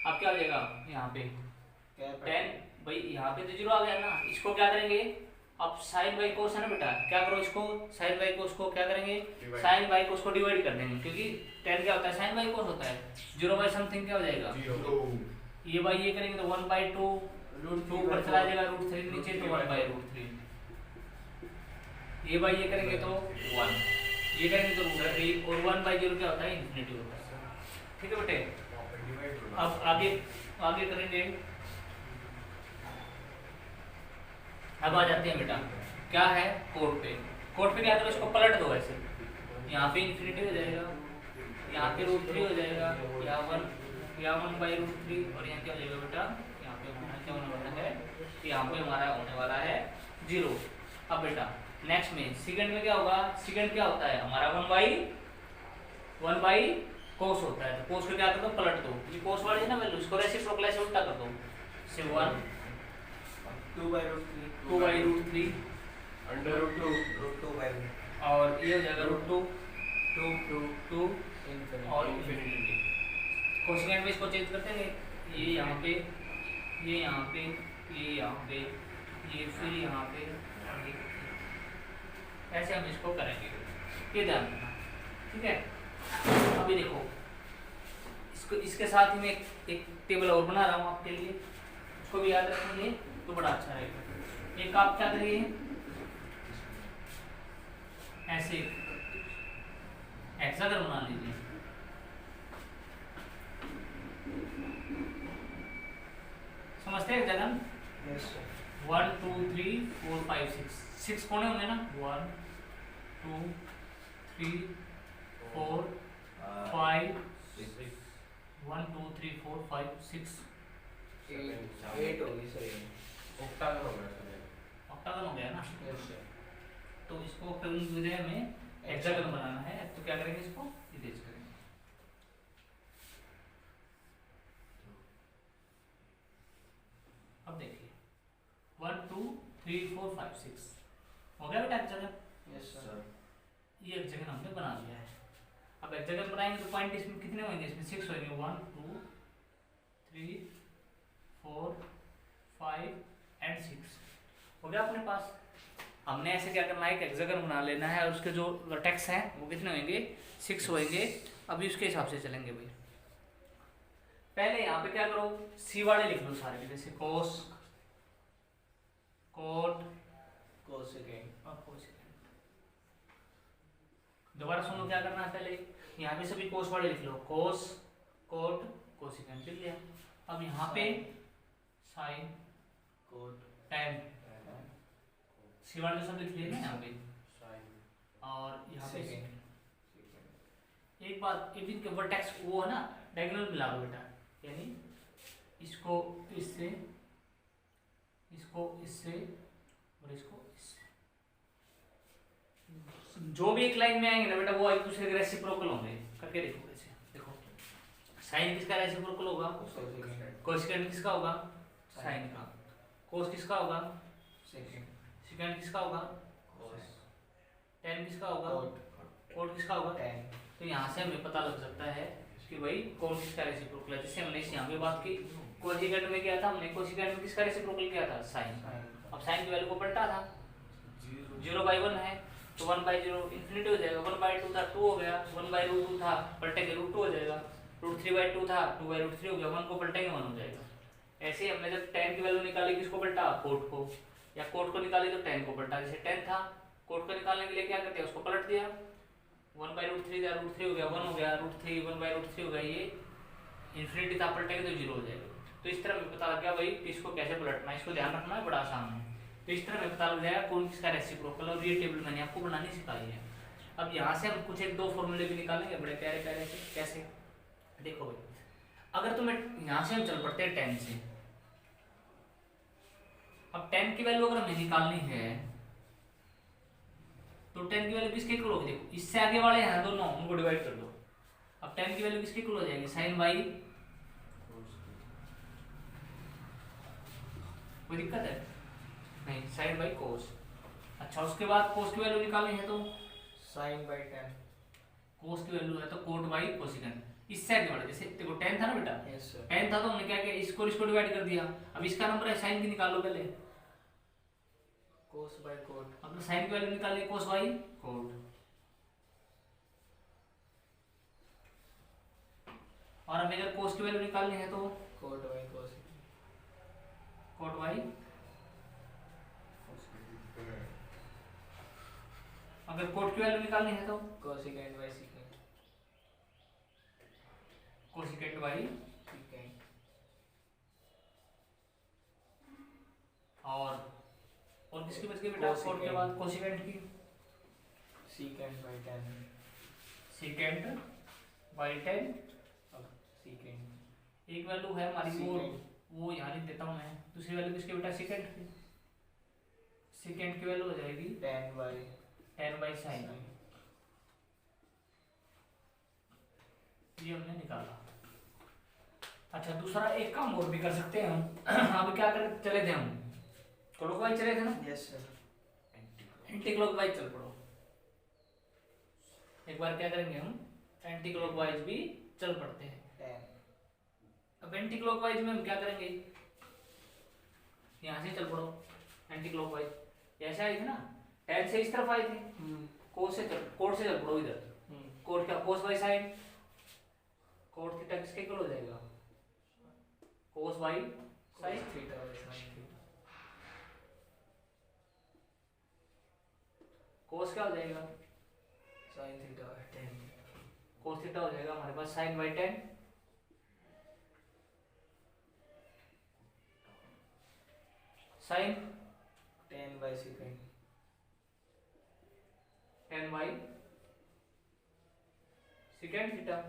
अब क्या हो जाएगा यहाँ पे 10 भाई, यहाँ पे तो 0 आ गया ना, इसको क्या करेंगे, अब साइन बाई कोस है ना बेटा, क्या करो इसको साइन बाई कोस को क्या करेंगे, साइन बाई कोस को डिवाइड कर देंगे, क्योंकि 10 क्या होता है साइन बाई कोस होता है। 0/समथिंग क्या हो जाएगा, ये बाई ये करेंगे तो 1/2, √2 ऊपर चला जाएगा, √3 नीचे तो 1/√3, ये बाई ये करेंगे तो 1, ये करेंगे तो √3, और 1/0 क्या होता है इन्फिनिटी होता है। ठीक है बेटे, अब आगे करेंगे। अब आ जाते हैं बेटा क्या है कोड पे। कोड पे क्या करो, इसको पलट दो ऐसे, यहाँ पे इन्फिनिटी हो जाएगा, यहाँ पे √3 हो जाएगा, यहाँ 1/√3, और यहाँ क्या हो जाएगा बेटा, यहाँ पे हमारा क्या होने वाला है, यहाँ पे हमारा होने वाला है 0। अब बेटा नेक्स्ट में सेकंड में क्या होगा, सेकंड क्या होता है हमारा 1/cos होता है, तो cos को क्या कर दो पलट दो, ये cos वाली है ना वैल्यू, इसको रेसिप्रोकल ऐसे उल्टा कर दो, से 1 2/√3 √2 और ये हो जाएगा √2 और इन्फिनिटी। कोसेकेंट में इसको चेंज करते हैं, ये यहाँ पे, ये यहाँ पे, ये यहाँ पे, ये फिर यहाँ पे, ऐसे हम इसको करेंगे, ये ध्यान रखना। ठीक है, अभी देखो इसको, इसके साथ ही मैं एक टेबल और बना रहा हूँ आपके लिए, इसको भी याद रखेंगे तो बड़ा अच्छा रहेगा। एक आप क्या करिए, ऐसे हेक्सागन बना लीजिए, समझते हैं हेक्सागन, 1 2 3 4 5 6 कोने होंगे ना, 1 2 3 4 5 1 2 3 4 5 6 8 होगी सर, ऑक्टागन हो गया सर, ऑक्टागन हो गया ना। तो इसको ऑक्टागन की बजाय हमें हेक्सागन बनाना है, तो क्या करेंगे इसको इरेज करेंगे। अब देखिए 1 2 3 4 5 6 हो गया बेटा हेक्सागन। यस सर, ये हेक्सागन हमने बना लिया है। अब हेक्सागन बनाएंगे तो पॉइंट इसमें कितने होंगे, इसमें 6 होंगे, 1 2 3 4 5 एंड 6 हो गया अपने पास। हमने ऐसे क्या करना है, एक हेक्सागन बना लेना है, और उसके जो वर्टेक्स हैं वो कितने होंगे 6 होंगे। अभी उसके हिसाब से चलेंगे भाई। पहले यहाँ पे क्या करो, सी वाले लिख लो सारे, जैसे कोस, कोट, कोसेकेंट और कोसेकेंट। दोबारा सुनो क्या करना है, पहले यहाँ पे सभी कोस वाले लिख लो, कोस कोट कोसेकेंट लिख लिया। अब यहाँ पे साइन कोट टैन सी वाले सब लिख लिए ना यहाँ पे, और यहाँ पे एक बात, इनके वर्टेक्स वो है ना डायगोनल मिला दो बेटा, यानी इसको इससे, इसको इससे और इसको इससे, जो भी एक लाइन में आएंगे ना बेटा वो एक दूसरे के रेसिप्रोकल होंगे। करके देखो ऐसे, देखो साइन किसका रेसिप्रोकल होगा, कोसेकेंट किसका होगा, साइन का, कोस किसका होगा, सेकेंड किसका होगा, टैन किसका होगा, कोट किसका होगा, टैन। तो यहाँ से हमें पता लग सकता है कि भाई कौन किसका रेसिप्रोकल है। जैसे हमने यहाँ पे बात की कोसेकेंट में क्या था, हमने कोसेकेंट में किसका रेसिप्रोकल किया था, साइन। अब साइन की वैल्यू को पलटा था, 0/1 है तो 1/0 इन्फिनिटी हो जाएगा, 1/2 था 2 हो गया, 1/√2 था पलटेंगे √2 हो जाएगा, √3/2 था 2/√3 हो गया, 1 को पलटेंगे 1 हो जाएगा। ऐसे ही हमने जब tan की वैल्यू निकाली किसको पलटा, कोट को, या कोट को निकाली तो tan को पलटा। जैसे tan था, कोट को निकालने के लिए क्या करते हैं, उसको पलट दिया, 1/√3 था √3 हो गया, 1 हो गया, √3 1/√3 हो गया, ये इन्फिनिटी था पलटेंगे तो 0 हो जाएगा। तो इस तरह हमें पता लग गया भाई इसको कैसे पलटना है। इसको ध्यान रखना है, बड़ा आसान है। तो इस तरह में पता लग जाएगा कौन किसका रेसिप्रोकल, और ये टेबल मैंने आपको बनानी सिखाई है। अब यहाँ से हम कुछ एक दो फॉर्मूले भी निकालेंगे बड़े प्यारे प्यारे से। कैसे, देखो भाई, अगर तुम्हें यहाँ से हम चल पड़ते हैं 10 से। अब 10 की वैल्यू अगर हमें निकालनी है तो 10 की वैल्यू किसके इक्वल होगी, देखो इससे आगे वाले हैं दोनों, उनको डिवाइड कर दो। अब 10 की वैल्यू किसके इक्वल हो जाएगी, साइन बाई, कोई दिक्कत है नहीं, साइन बाई कोस। अच्छा, उसके बाद कोस की वैल्यू निकालनी है तो साइन बाई 10। कोस की वैल्यू है तो कोट बाई कोसिकेंट। इससे आगे बढ़े, जैसे देखो 10 था ना बेटा, यस सर। 10 था तो हमने क्या किया, इसको डिवाइड कर दिया। अब इसका नंबर है, साइन की निकाल लो पहले, कोस बाई कोट। अब साइन की वैल्यू निकालनी, कोस बाई कोट। और हमें अगर कोस की वैल्यू निकालनी है तो cot by cos. Cot by, अगर कोट की वैल्यू निकालनी है तो cosecant by secant. Cosecant by, secant. और किसकी बच गई बेटा, कोट के बाद कोसिकेंट की, सिकेंट बाई 10। Secant by 10। अब सिकेंट एक वैल्यू है हमारी Secant। वो यहाँ लिख देता हूँ मैं। दूसरी वैल्यू किसकी बेटा, सेकेंड की। सेकेंड की वैल्यू हो जाएगी 10 बाई 10 बाई साइन। ये हमने निकाला। अच्छा, दूसरा एक काम और भी कर सकते हैं हम। अब क्या कर चले थे हम, क्लॉकवाइज चले थे ना, यस सर। एंटी क्लॉकवाइज चल पड़ो। एक बार क्या करेंगे हम, एंटी क्लॉकवाइज भी चल पड़ते हैं। 10। अब एंटी क्लॉकवाइज में हम क्या करेंगे, यहाँ से चल पड़ो एंटी क्लॉकवाइज। ऐसे आई थी ना, 10 से इस तरफ आई थी, कोट से चल पड़ो इधर। कोट क्या, cos by sine. Cot theta किसके इक्वल हो जाएगा, cos by sine theta by sine theta. Cos क्या हो जाएगा, sine theta by 10। Cos theta हो जाएगा हमारे पास sine by 10। Sine 10 by secant. 10 by secant theta.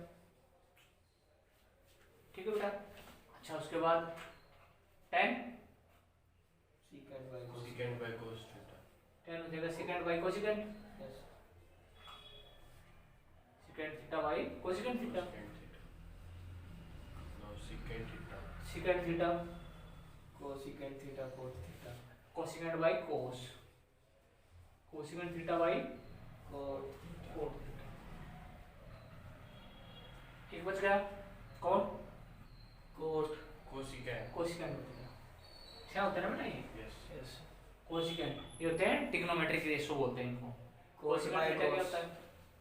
ठीक है बेटा। अच्छा, उसके बाद 10 secant by cos. Secant by cos theta. 10 हो जाएगा secant by cosecant. Yes. Secant theta by cosecant theta. Secant theta. Now secant theta. Secant theta cosecant theta cot theta. Cosecant by cos. Cosecant theta by cot. Cot theta. एक बच गया कौन, coat. Cosecant. Cosecant बच क्या होता है ना बेटा ये, Yes. यस। कोसिकेंट ये होते हैं ट्रिग्नोमेट्रिक रेशो बोलते हैं इनको। कोट कोसिकेंट बाई थीटा क्या कोस। होता है,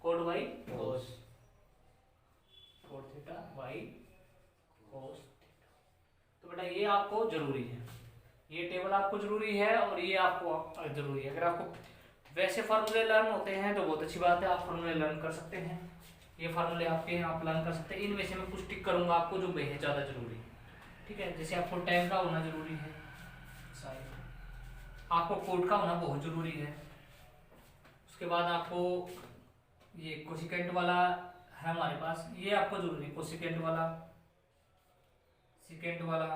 cot by cos. Cot theta by cos theta. तो बेटा ये आपको जरूरी है, ये टेबल आपको जरूरी है और ये आपको जरूरी है। अगर आपको वैसे फार्मूले लर्न होते हैं तो बहुत अच्छी बात है, आप फार्मूले लर्न कर सकते हैं। ये फार्मूले आपके हैं, आप लर्न कर सकते हैं। इनमें से मैं कुछ टिक करूंगा आपको जो बेहद ज़्यादा जरूरी है। ठीक है, जैसे आपको टाइम का होना जरूरी है, साइन, आपको कोड का होना बहुत जरूरी है। उसके बाद आपको ये कोसिकेंट वाला है हमारे पास, ये आपको जरूरी है, कोसिकेंट वाला, सेकेंट वाला।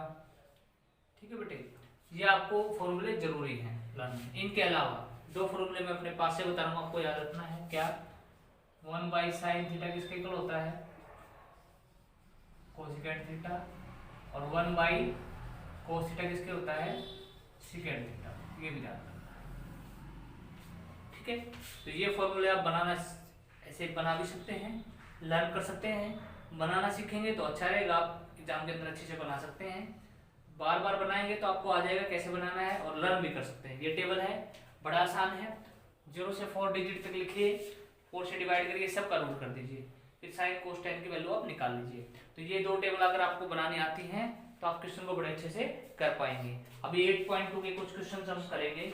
ठीक है बेटे, ये आपको फॉर्मूले जरूरी हैं लर्न। इनके अलावा दो फॉर्मूले मैं अपने पास से बता रहा हूँ, आपको याद रखना है। क्या, 1 बाई साइन थीटा किसके इक्वल होता है, कोसिकेंट थीटा, और 1 बाई कोस थीटा किसके होता है, सेकेंट थीटा। ये भी याद रखना है। ठीक है, तो ये फॉर्मूले आप बनाना ऐसे बना भी सकते हैं, लर्न कर सकते हैं। बनाना सीखेंगे तो अच्छा रहेगा, आप एग्जाम के अंदर अच्छे से बना सकते हैं। बार बार बनाएंगे तो आपको आ जाएगा कैसे बनाना है, और लर्न भी कर सकते हैं। ये टेबल है, बड़ा आसान है। 0 से 4 डिजिट तक लिखिए, 4 से डिवाइड करिए, सबका रूट कर दीजिए, फिर साइन कोस टेन की वैल्यू आप निकाल लीजिए। तो ये दो टेबल अगर आपको बनानी आती हैं तो आप क्वेश्चन को बड़े अच्छे से कर पाएंगे। अभी 8.2 के कुछ क्वेश्चन हम करेंगे।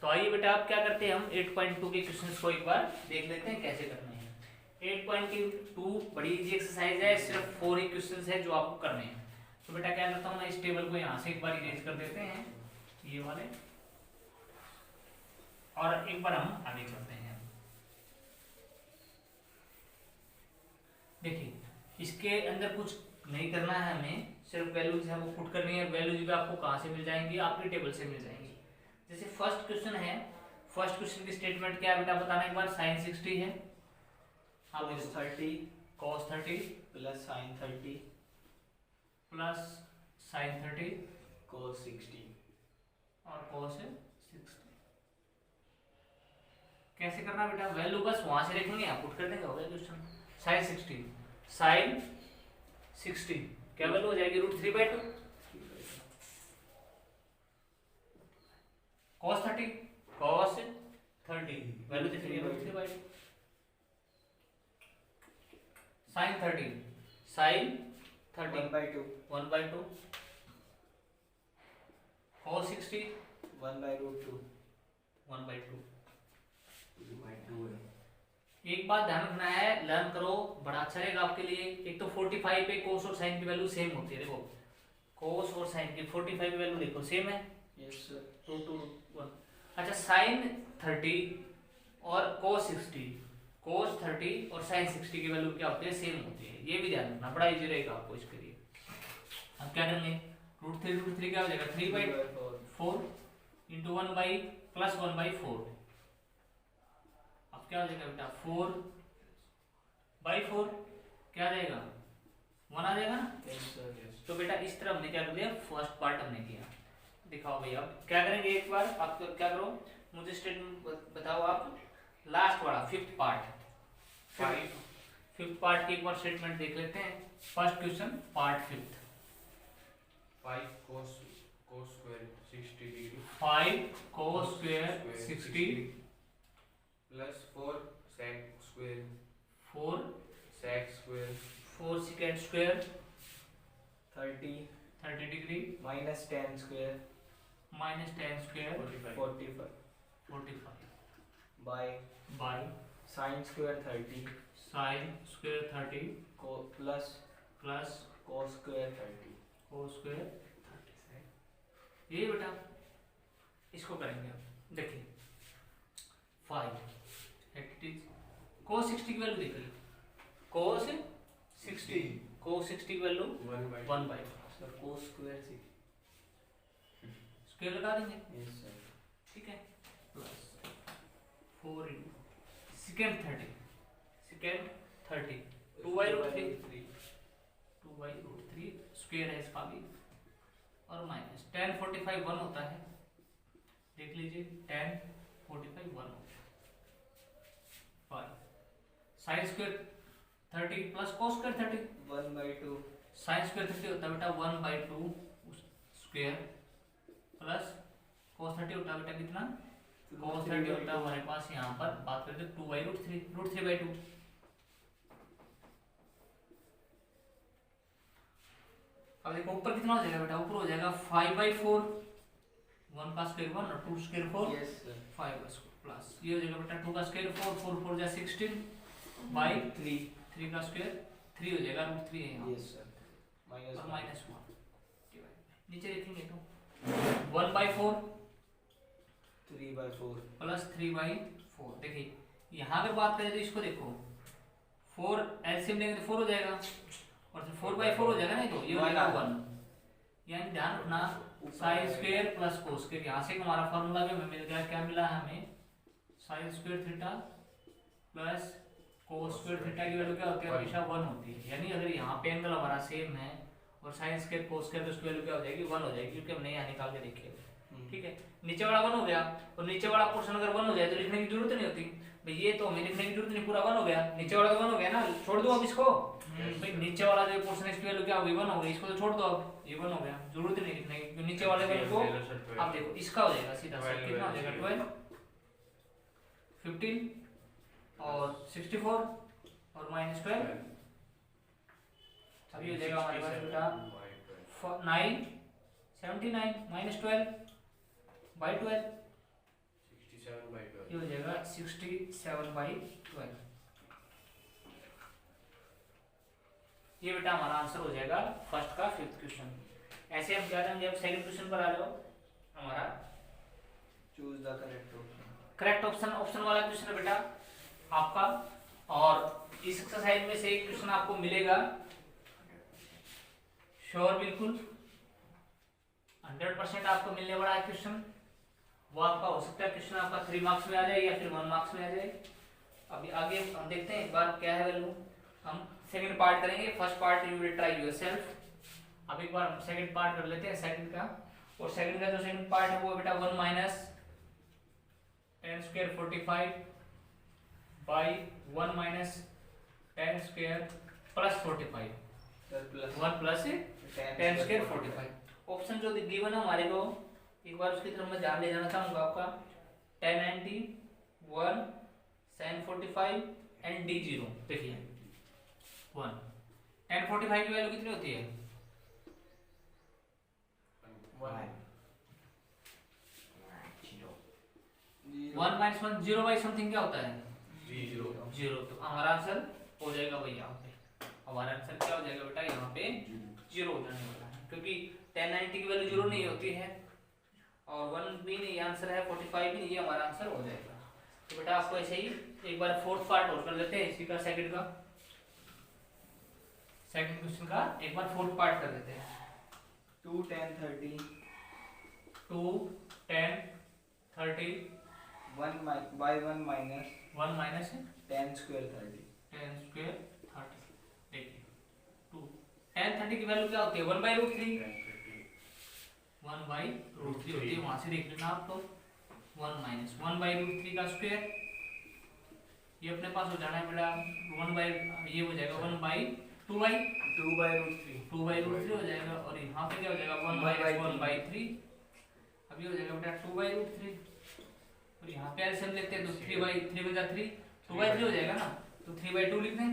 तो आइए बेटा, आप क्या करते हैं, हम 8.2 के क्वेश्चंस को एक बार देख लेते हैं कैसे करने हैं। 8.2 बड़ी इजी एक्सरसाइज है, सिर्फ 4 ही क्वेश्चंस है जो आपको करने हैं। तो बेटा क्या करता हूँ मैं, इस टेबल को यहाँ से एक बार इरेज कर देते हैं ये वाले, और एक बार हम आगे चलते हैं। देखिए इसके अंदर कुछ नहीं करना है हमें, सिर्फ वैल्यूज है वो पुट करनी है। वैल्यूज भी आपको कहाँ से मिल जाएंगी, आपकी टेबल से मिल जाएंगी। जैसे फर्स्ट क्वेश्चन है, फर्स्ट क्वेश्चन की स्टेटमेंट क्या है बेटा बताना एक बार। साइन 60 है, आप cos 30 cos 30 plus sin 30 plus sin 30 cos 60। और cos 60। कैसे करना बेटा, वैल्यू बस वहां से लिखेंगे, आप पुट कर देंगे, हो गया क्वेश्चन। sin 60, sin 60 क्या वैल्यू हो जाएगी, √3/2। cos 30 वैल्यू देखेंगे √3/2। sin 30 1/2 1/2। cos 60 1/√2 1/2। 2/2 है। एक बात ध्यान रखना है, लर्न करो, बड़ा अच्छा रहेगा आपके लिए। एक तो 45 पे cos और sin की वैल्यू सेम होती है, देखो cos और sin की 45 की वैल्यू देखो सेम है, यस सर। √2 अच्छा sin 30 और cos 30 और sin 60 की वैल्यू क्या होती है, सेम होती है। ये भी ध्यान रखना, बड़ा इजी रहेगा आपको इसके लिए। हम क्या करेंगे, √3 क्या हो जाएगा 3/4 इंटू 1 प्लस 1/4। अब क्या हो जाएगा बेटा 4/4 क्या आ जाएगा 1 आ जाएगा ना। Yes sir yes. तो बेटा इस तरह हमने क्या कर दिया, फर्स्ट पार्ट हमने किया। दिखाओ भैया अब क्या करेंगे, एक बार आप क्या करो, मुझे स्टेटमेंट बताओ आप, लास्ट वाला फिफ्थ पार्ट की एक बार स्टेटमेंट देख लेते हैं। First question part fifth. 5 cos square 60 degree 5 cos square 60 plus 4 sec square 4 secant square 30 degree minus tan square minus tan square 45 by by sin square 30 sin square 30 plus cos square 30। cos square 30। ये बेटा इसको करेंगे अब। देखिए 5 cos 60 की value देखिए, cos 60 की value 1/2 sir cos square 6। Square लगा देंगे, यस सर। ठीक है, प्लस 4 secant 30 2/√3 स्क्वायर है इसका भी, और माइनस tan 45 1 होता है, देख लीजिए tan 45 1 होता है। sin square 30 plus cos square 30 1/2 sin square 30 होता है बेटा 1/2 स्क्वायर प्लस cos 30 होता है बेटा कितना, cos 30 होता है हमारे पास यहाँ पर बात करते 2/√3 अब देखो ऊपर कितना हो जाएगा बेटा, ऊपर हो जाएगा 5/4 1 का स्क्वायर 1 और 2 स्क्वायर 4 यस सर। 5 प्लस ये हो जाएगा बेटा 2 का स्क्वायर 4 4 जा 16 बाई 3 का स्क्वायर 3 हो जाएगा √3 है यहाँ, यस सर। और माइनस 1 नीचे लिखेंगे तो 1/4 3/4 प्लस 3/4। देखिए यहाँ अगर बात करें तो इसको देखो 4 एलसीएम लेंगे तो 4 हो जाएगा, और फिर 4/4 हो जाएगा नहीं, तो ये हो जाएगा 1। यानी ध्यान रखना sin square plus cos square, यहाँ से हमारा फॉर्मूला भी हमें मिल गया, क्या मिला हमें sin square theta plus cos square theta की वैल्यू क्या होती है, हमेशा 1 होती है। यानी अगर यहाँ पे एंगल हमारा सेम है और sin स्क्वायर cos स्क्वायर तो उसकी वैल्यू क्या हो जाएगी 1 हो जाएगी, क्योंकि हमने यहाँ निकाल के देखी है। ठीक है, नीचे वाला 1 हो गया, और नीचे वाला पोर्शन अगर 1 हो जाए तो लिखने की जरूरत नहीं होती भाई, ये तो हमें लिखने की जरूरत नहीं, पूरा 1 हो गया, नीचे वाला तो 1 हो गया ना, छोड़ दो अब इसको भाई, नीचे वाला जो पोर्शन है इसकी वैल्यू क्या होगी 1 हो गई, इसको तो छोड़ दो अब, ये 1 हो गया, जरूरत नहीं लिखने की, नीचे वाले वैल्यू को आप देखो इसका हो जाएगा सीधा सा कितना हो जाएगा 12 15 और 64 और माइनस 12, अभी हो जाएगा हमारे पास बेटा 9 79 माइनस 12/12 ये हो जाएगा 67/12। ये बेटा हमारा आंसर हो जाएगा फर्स्ट का फिफ्थ क्वेश्चन। ऐसे हम क्या करेंगे, जब सेकंड क्वेश्चन पर आ जाओ हमारा choose the correct option. Correct option, option वाला क्वेश्चन है बेटा आपका। और इस एक्सरसाइज में से एक क्वेश्चन आपको मिलेगा श्योर, बिल्कुल 100% आपको मिलने वाला है क्वेश्चन। वो आपका हो सकता है क्वेश्चन आपका 3 मार्क्स में आ जाए या फिर 1 मार्क्स में आ जाए। अभी आगे हम देखते हैं एक बार क्या है वैल्यू। हम सेकंड पार्ट करेंगे, first part you will try yourself. अब एक बार हम सेकंड पार्ट कर लेते हैं सेकंड का। और सेकंड का जो सेकंड पार्ट है वो बेटा 1 minus 10 square 45 by 1 minus 10 square plus 45 plus 1 plus 10 square 45। Option जो गिवन है हमारे को, एक बार उसकी तरफ मैं ध्यान ले जाना चाहूंगा आपका। 10 90 1 sin 45 एंड d 0। देखिए 1 10 45 की वैल्यू कितनी होती है? 1 माइनस 1 0 बाई समथिंग क्या होता है? 0। तो हमारा आंसर हो जाएगा वही यहाँ पे। हमारा आंसर क्या हो जाएगा बेटा यहाँ पे 0 हो जाने वाला है, क्योंकि 10 90 की वैल्यू 0 नहीं होती है और 1 भी नहीं आंसर है, 45 भी नहीं, ये हमारा आंसर हो जाएगा। तो बेटा आपको ऐसे ही एक बार फोर्थ पार्ट और कर लेते हैं इसी का, सेकंड का, सेकंड क्वेश्चन का एक बार फोर्थ पार्ट कर लेते हैं। 2 10 30 2 10 30 1 by 1 minus 1 minus 10 square 30। 10 square 30। देखिए 2 10 30 की वैल्यू क्या होती है? 1 बाई रूट 3 होती है। वहां से देख लेना आप। तो 1 माइनस 1 बाई रूट 3 का स्क्वायर, ये अपने पास हो जाना है बेटा 1 बाई, ये हो जाएगा 1 बाई 2 बाई रूट 3 हो जाएगा। और यहाँ पे क्या हो जाएगा 1 माइनस 1 बाई 3। अब ये हो जाएगा बेटा 2 बाई रूट 3। और यहाँ पे एलसीएम लेते हैं तो 3 बाई 3 बचा 3 2 बाई 3 हो जाएगा ना, तो 3 बाई 2 लिख दें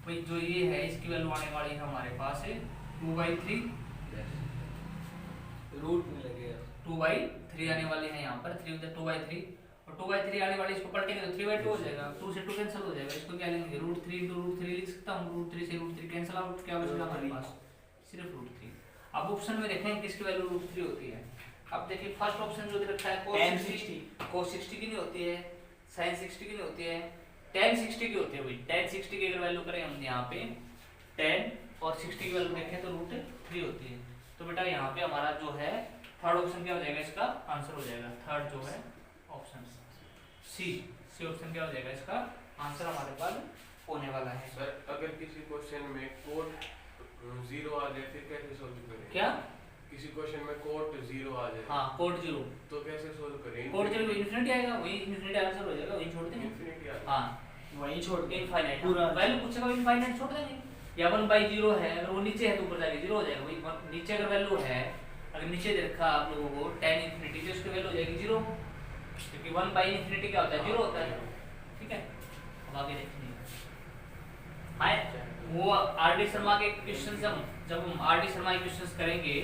भाई। जो ये है इसकी वैल्यू आने वाली है हमारे पास है 2 बाई 3, रूट में लगेगा 2 बाई 3 आने वाली है यहाँ पर। 3 बचा 2 बाई 3 और 2 बाई 3 आने वाली, इसको पलटेंगे तो 3 बाई 2 हो जाएगा। 2 से 2 कैंसिल हो जाएगा। इसको क्या लेंगे रूट 3 इंटू रूट 3 लिख सकता हूँ। रूट 3 से रूट 3 कैंसिल आउट, क्या बचेगा हमारे पास? सिर्फ रूट 3। अब ऑप्शन में देखें किसकी वैल्यू रूट 3 होती है। अब देखिए फर्स्ट ऑप्शन जो दे रखा है cos 60 की नहीं होती है, sin 60 की नहीं होती है, tan 60 की होती है भाई। tan 60 की अगर वैल्यू करें हम यहाँ पे 10 और 60 की वैल्यू देखें तो रूट 3 होती है। तो बेटा यहाँ पे हमारा जो है थर्ड ऑप्शन क्या हो जाएगा, इसका आंसर हो जाएगा थर्ड जो है ऑप्शन सी ऑप्शन क्या हो जाएगा, इसका आंसर हमारे पास होने वाला है। सर अगर किसी क्वेश्चन में कोट 0 आ जाए फिर कैसे सोल्व करें? क्या किसी क्वेश्चन में कोट 0 आ जाए, हाँ कोट 0, तो कैसे सोल्व करें? कोट 0 इन्फिनिटी आएगा, वही इन्फिनिटी आंसर हो जाएगा, वही छोड़ देंगे। इन्फिनिटी आ जाए। हाँ वहीं छोड़ के इनफाइनाइट पूरा वैल्यू पूछेगा, इनफाइनाइट छोड़ देंगे। या 1/0 है, अगर वो नीचे है तो ऊपर जाके 0 हो जाएगा। वही नीचे अगर वैल्यू है, अगर नीचे दे रखा आप लोगों को tan इन्फिनिटी, तो उसकी वैल्यू हो जाएगी 0, क्योंकि 1/∞ क्या होता है 0 होता है। ठीक है, अब आगे देखेंगे। वो आर डी शर्मा के क्वेश्चन, जब हम आर डी शर्मा के क्वेश्चंस करेंगे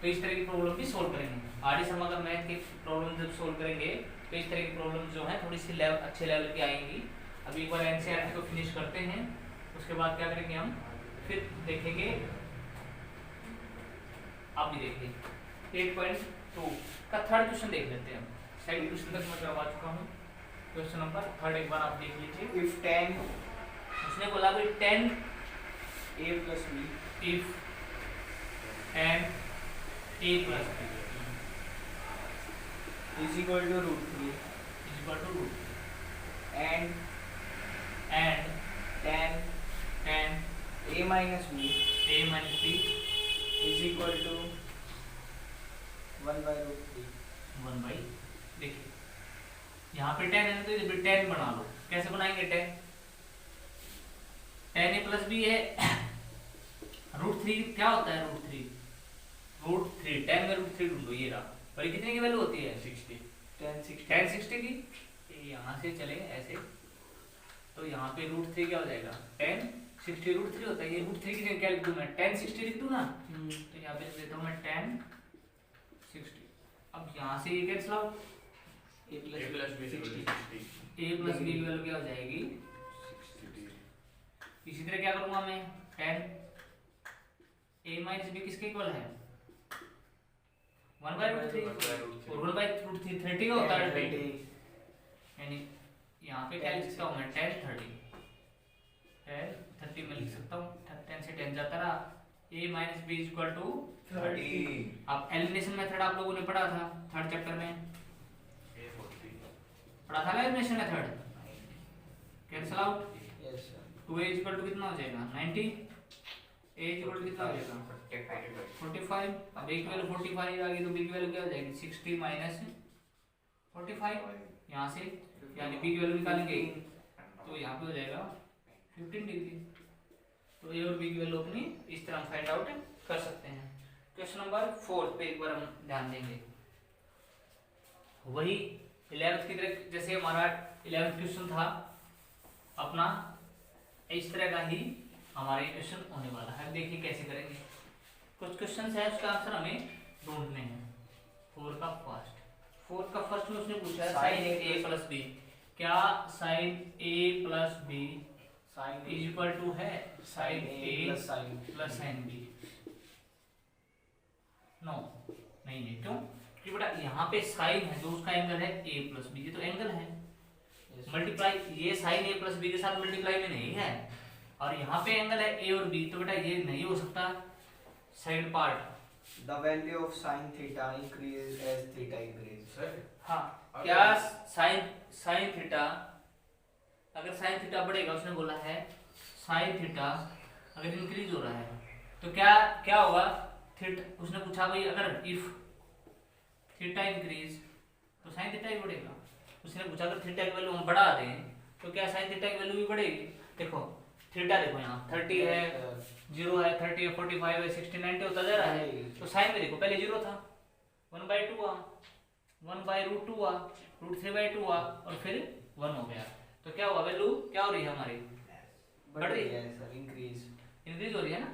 तो इस तरह की प्रॉब्लम भी सोल्व करेंगे। आर डी शर्मा का मैथ की प्रॉब्लम जब सोल्व करेंगे तो इस तरह की प्रॉब्लम जो है थोड़ी सी अच्छे लेवल की आएंगी। अभी एक बार एनसीईआरटी को फिनिश करते हैं, उसके बाद क्या करेंगे हम, फिर देखेंगे। आप भी देखिए 8.2 का थर्ड क्वेश्चन देख लेते हैं हम। सेकंड क्वेश्चन तक मैं करवा चुका हूँ, क्वेश्चन नंबर थर्ड एक बार आप देख लीजिए। if 10 उसने बोला कि 10 a plus b if and a plus b is equal to root 3 is equal to root and 10 a minus b a minus b is equal to 1 by root 3। 1 by, देखिए यहाँ पे 10 है तो इधर 10 बना लो। कैसे बनाएंगे 10 a प्लस b है। रूट 3 क्या होता है? रूट 3 10 में रूट 3 ढूंढो, ये रहा। और ये कितने की वैल्यू होती है? 60 10 60 की। यहाँ से चले ऐसे तो यहाँ पे रूट 3 क्या हो जाएगा 10 60 रूट 3 होता है। ये रूट 3 की जगह क्या लिख दूं मैं, 10 60 लिख दूं ना। तो यहाँ पे देता हूँ मैं 10 60। अब यहाँ से ये cancel out, a plus b 60 a plus b की वैल्यू क्या हो जाएगी इसी तरह क्या करूंगा मैं, 10 a माइनस b किसके इक्वल है, 1/√3 और 1/√3 30 का होता है 30, यानी यहाँ पे क्या लिख सकता हूँ मैं 10 30 में लिख सकता हूँ, 10 से 10 जाता रहा, a minus b equal to 30। अब एलिमिनेशन मेथड आप लोगों ने पढ़ा था थर्ड चैप्टर में, पढ़ा था ना elimination method, cancel out, yes sir, 2a equal to कितना हो जाएगा 90, a इक्वल टू कितना हो जाएगा 45, अब a की वैल्यू 45 आ गई तो b की वैल्यू क्या हो जाएगी 60 माइनस 45, यहाँ से यानी b की वैल्यू निकालेंगे तो यहाँ पे हो जाएगा 15 डिग्री। तो a और b की वैल्यू अपनी इस तरह फाइंड आउट कर सकते हैं। क्वेश्चन नंबर 4 पे एक बार हम ध्यान देंगे, वही 11th की तरह जैसे हमारा 11th क्वेश्चन था अपना, इस तरह का ही हमारा ये क्वेश्चन होने वाला है। देखिए कैसे करेंगे, कुछ क्वेश्चन है उसका आंसर हमें ढूंढने हैं। 4 का फर्स्ट में उसने पूछा है साइन ए प्लस बी, क्या sine A plus B sine is equal to है sine A plus sine B? No, नहीं है। क्यों? क्योंकि बेटा यहाँ पे साइन है तो उसका एंगल है a प्लस बी, ये तो एंगल है, मल्टीप्लाई ये साइन a प्लस बी के साथ मल्टीप्लाई में नहीं है, और यहाँ पे एंगल है a और b, तो बेटा ये नहीं हो सकता। Side part, The value of sin theta increases as theta increases. Sir हाँ, क्या साइन थीटा, अगर साइन थीटा बढ़ेगा, उसने बोला है साइन थीटा अगर इंक्रीज हो रहा है तो क्या होगा, थीटा उसने पूछा भाई अगर इफ थीटा इंक्रीज तो साइन थीटा ही बढ़ेगा। उसने पूछा अगर थीटा की वैल्यू हम बढ़ा दें तो क्या साइन थीटा की वैल्यू भी बढ़ेगी? देखो थीटा देखो यहाँ 30 है, 0 है, 30 है, 45 है, 60 90 होता जा रहा है, तो साइन में देखो पहले 0 था, 1/2 हुआ, 1/√2 हुआ, √3/2 हुआ और फिर 1 हो गया, तो क्या हुआ, वैल्यू क्या हो रही है हमारी, बढ़ रही है सर, इंक्रीज हो रही है ना,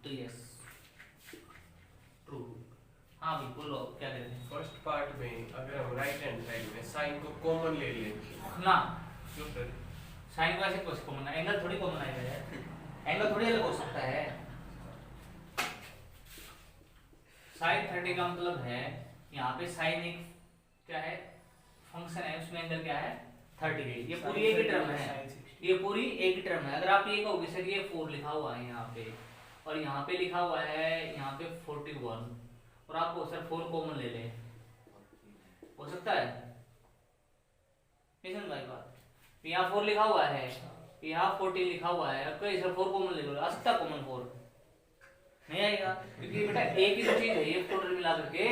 तो यस ट्रू। हाँ भाई बोलो क्या करें। फर्स्ट पार्ट में अगर हम राइट हैंड साइड में साइन को कॉमन ले लें ना, क्यों सर? साइन का ऐसे कुछ कॉमन है, एंगल थोड़ी कॉमन आएगा यार, एंगल थोड़ी अलग हो सकता है। साइन 30 का मतलब है यहाँ पे साइन एक क्या है फंक्शन है, उसमें एंगल क्या है 30 है, ये पूरी एक ही टर्म है, ये पूरी एक ही टर्म है। अगर आप ये कहोगे सर ये 4 लिखा हुआ है यहाँ पे और यहाँ पे लिखा हुआ है यहाँ पे 41 और आपको सर 4 कॉमन ले ले, हो सकता है? नहीं भाई बात, यहाँ 4 लिखा हुआ है, यहाँ 14 लिखा हुआ है, अब कोई सर 4 कॉमन ले लो, आ सकता है कॉमन 4? नहीं आएगा, क्योंकि बेटा एक ही तो चीज है ये टोटल मिला करके,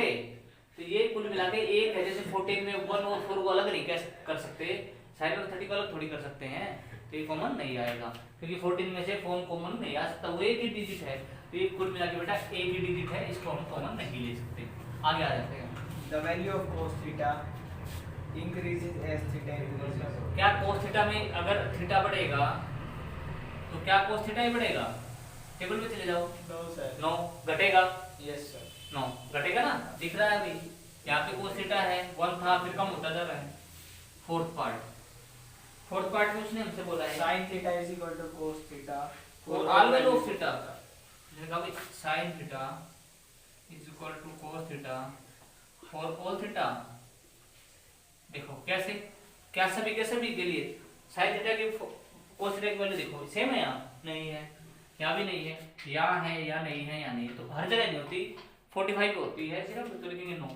तो ये कुल मिला के एक है। जैसे 14 में 1 और 4 को अलग नहीं कर सकते, साइन और 30 को अलग थोड़ी कर सकते हैं, तो ये कॉमन नहीं आएगा, क्योंकि 14 में से 4 कॉमन नहीं आ सकता, वो एक ही डिजिट है, तो ये कुल मिला के बेटा एक ही डिजिट है, इसको हम कॉमन नहीं ले सकते। आगे आ जाते हैं। The value of cos theta increases as theta increases. क्या cos थीटा में अगर थीटा बढ़ेगा तो क्या cos थीटा ही बढ़ेगा? टेबल में चले जाओ। No sir. 9 घटेगा, Yes sir. 9 घटेगा ना, दिख रहा है अभी यहाँ पे cos थीटा है, 1 था फिर कम होता जा रहा है। फोर्थ पार्ट में उसने हमसे बोला है Sin theta is equal to cos theta for all value of theta, उसने कहा भाई sin theta is equal to cos theta for all theta. देखो कैसे, क्या सभी के सभी के लिए sin थीटा की cos थीटा की वैल्यू देखो सेम है, यहाँ नहीं है, यहाँ भी नहीं है, यहाँ है या नहीं है या नहीं, तो हर जगह नहीं होती, 45 पे होती है सिर्फ, तो लिखेंगे नो,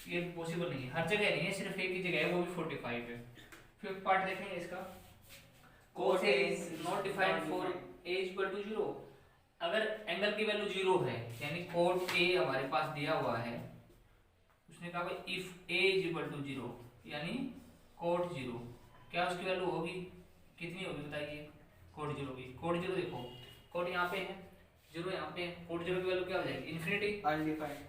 ये पॉसिबल नहीं है, हर जगह नहीं है, सिर्फ एक ही जगह है वो भी 45 है। फिफ्थ पार्ट देखेंगे इसका, cos A is not defined for A is equal to 0। अगर एंगल की वैल्यू 0 है यानी cot A हमारे पास दिया हुआ है, उसने कहा भाई if A is equal to 0 यानी cot 0, क्या उसकी वैल्यू होगी, कितनी होगी बताइए? cot 0 की, cot 0 देखो cot यहाँ पे है, 0 यहाँ पे है, cot 0 की वैल्यू क्या हो जाएगी? इन्फिनिटी, undefined,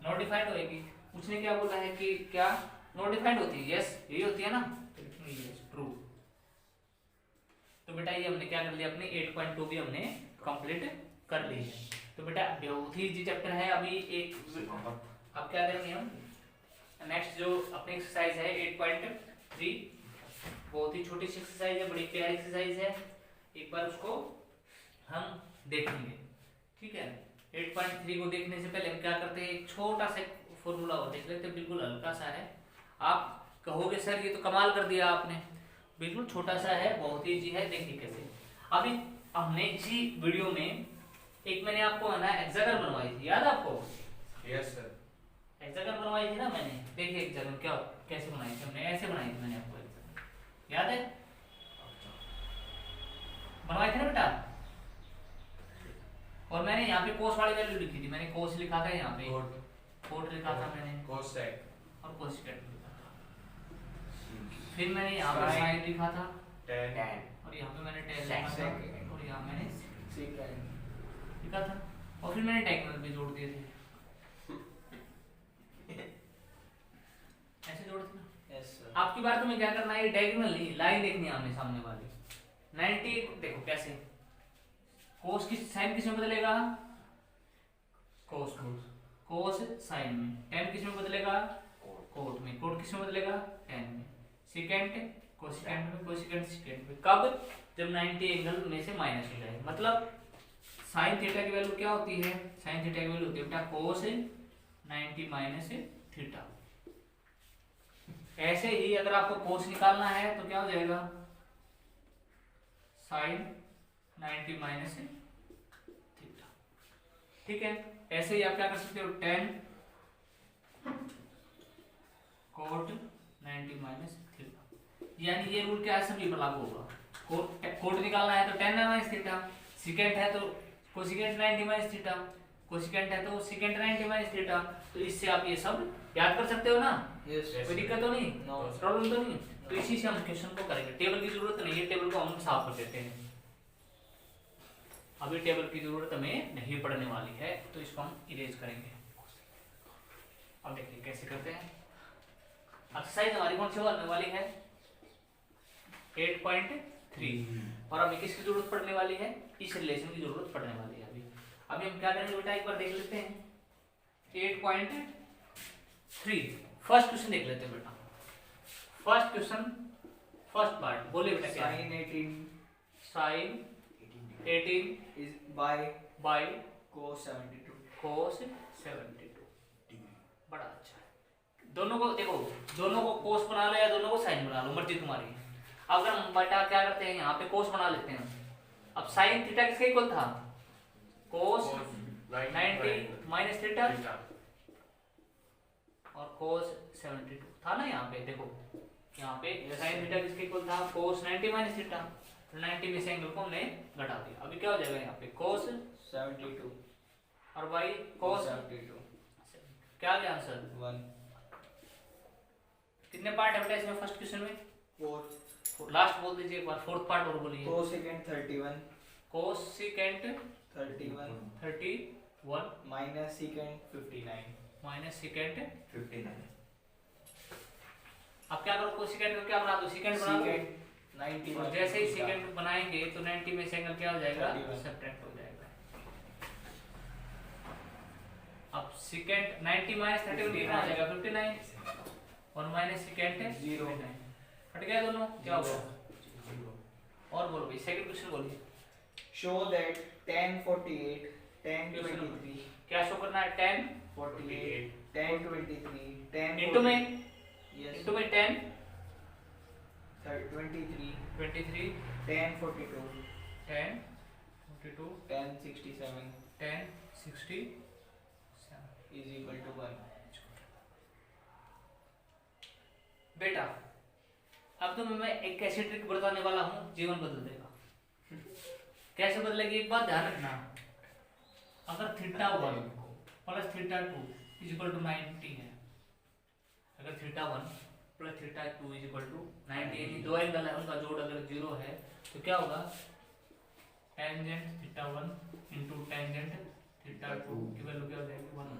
नॉट डिफाइंड होएगी। उसने क्या बोला है कि क्या नॉट डिफाइंड होती है? यस यही होती है ना, यस ट्रू। तो बेटा ये हमने क्या कर लिया, अपनी 8.2 भी हमने कंप्लीट कर ली है। तो बेटा बहुत ही इजी चैप्टर है। अभी एक अब क्या करेंगे हम, नेक्स्ट जो अपनी एक्सरसाइज है 8.3, बहुत ही छोटी सी एक्सरसाइज है, बड़ी प्यारी एक्सरसाइज है। एक बार उसको हम देखेंगे, ठीक है। 8.3 को देखने से पहले हम क्या करते हैं, एक छोटा सा फॉर्मूला और देख लेते हैं, बिल्कुल हल्का सा है। आप कहोगे सर ये तो कमाल कर दिया आपने, बिल्कुल छोटा सा है, बहुत इजी है, देखिए कैसे। अभी हमने इसी वीडियो में एक मैंने आपको है ना हेक्सागन बनवाई थी, याद है आपको? Yes sir. हेक्सागन बनवाई थी ना मैंने, देखिए हेक्सागन क्या कैसे बनाई थी हमने, ऐसे बनाई थी मैंने आपको हेक्सागन, याद है? बनवाई थी ना बेटा। और मैंने यहाँ पे कोस वाली वैल्यू लिखी थी, मैंने कोस लिखा था यहाँ पे, कोट लिखा था मैंने, कोसेक और कोसेकेंट लिखा था। फिर मैंने यहाँ पे साइन लिखा था, tan, और यहाँ पे मैंने टेन लिखा था, और यहाँ मैंने सेकंड लिखा था, और फिर मैंने डायगोनल भी जोड़ दिए थे, ऐसे जोड़े थे ना। Yes sir. आपकी बार तुम्हें क्या करना है, डायगोनल नहीं, लाइन देखनी है आमने सामने वाली। 90 देखो कैसे, कोस की साइन किस में बदलेगा, कोस कोस साइन में, टेन किस में बदलेगा, कोट में, कोट किस में बदलेगा, टेन में, सेकेंड कोसेकेंट में, कोसेकेंट सेकेंड में। कब? जब 90 एंगल में से माइनस हो जाए, मतलब साइन थीटा की वैल्यू क्या होती है, साइन थीटा की वैल्यू होती है बेटा कोस 90 माइनस थीटा। ऐसे ही अगर आपको कोस निकालना है तो क्या हो जाएगा, साइन 90 माइनस थीटा, ठीक है। ऐसे ही आप क्या कर सकते हो, टेन कोट 90 माइनस थीटा, यानी ये रूल क्या है, सभी पर लागू होगा। कोट निकालना है तो टेन माइनस थीटा, सेकेंड है तो कोसेकेंट 90 माइनस थीटा, कोसेकेंट है तो सेकेंट 90 माइनस थीटा। तो इससे आप ये सब याद कर सकते हो ना, कोई दिक्कत तो नहीं, प्रॉब्लम तो नहीं। तो इसी से हम क्वेश्चन को करेंगे, टेबल की जरूरत नहीं है, टेबल को हम साफ कर देते हैं, अभी टेबल की जरूरत हमें नहीं पड़ने वाली है, तो इसको हम इरेज करेंगे। अब देखिए कैसे करते हैं। एक्सरसाइज हमारी कौन सी होने वाली है, 8.3, और अभी किसकी जरूरत पड़ने वाली है, इस रिलेशन की जरूरत पड़ने वाली है। अभी हम क्या करेंगे बेटा, एक बार देख लेते हैं 8.3 फर्स्ट क्वेश्चन देख लेते हैं बेटा। फर्स्ट क्वेश्चन, फर्स्ट पार्ट बोलिए बेटा क्या, साइन 18 इज बाय cos 72 बड़ा अच्छा है। दोनों को देखो, दोनों को कोस बना लो या दोनों को साइन बना लो, मर्जी तुम्हारी। अगर हम बेटा क्या करते हैं, यहाँ पे कोस बना लेते हैं। अब साइन थीटा किसके इक्वल था, कोस 90 माइनस थीटा, और कोस 72 था ना। यहाँ पे देखो, यहाँ पे साइन थीटा किसके इक्वल था, कोस 90 माइनस थीटा, 90 में से एंगल को हमने घटा दिया। अभी क्या हो जाएगा यहाँ पे, कोस 72 और बाई कोस 72, क्या आ गया आंसर, 1 कितने पार्ट है बेटा इसमें फर्स्ट क्वेश्चन में, 4 लास्ट बोल दीजिए एक बार, फोर्थ पार्ट और बोलिए। Cosecant 31 cosecant 31 minus secant 59 minus secant 59। अब क्या करो, कोसेकेंट को क्या बना दो, सेकेंड बना दो। सेकेंट 90 और जैसे ही सेकेंड बनाएंगे तो 90 में से एंगल क्या हो जाएगा, 31 सब्ट्रैक्ट हो जाएगा। अब सेकेंड 90 माइनस 31 कितना हो जाएगा, 59, और माइनस सेकेंड 0 हट गया दोनों, क्या होगा। और बोलो भाई, सेकंड क्वेश्चन बोलिए। शो दैट tan 48 tan 23 क्या शो करना है, 10 48 tan 23 tan इनटू में, यस इनटू में 10 23 23 tan 42 10 42 tan 67 10 67 is equal to 1। बेटा अब तो मैं एक ऐसी ट्रिक बताने वाला हूँ, जीवन बदल देगा। कैसे बदलेगी, एक बात ध्यान रखना, अगर theta 1 plus theta 2 is equal to 90 है, अगर theta 1 plus theta 2 is equal to 90, यानी दो एंगल है उनका जोड़ अगर 0 है तो क्या होगा, tangent theta 1 into tangent theta 2 की वैल्यू क्या हो जाएगी, 1।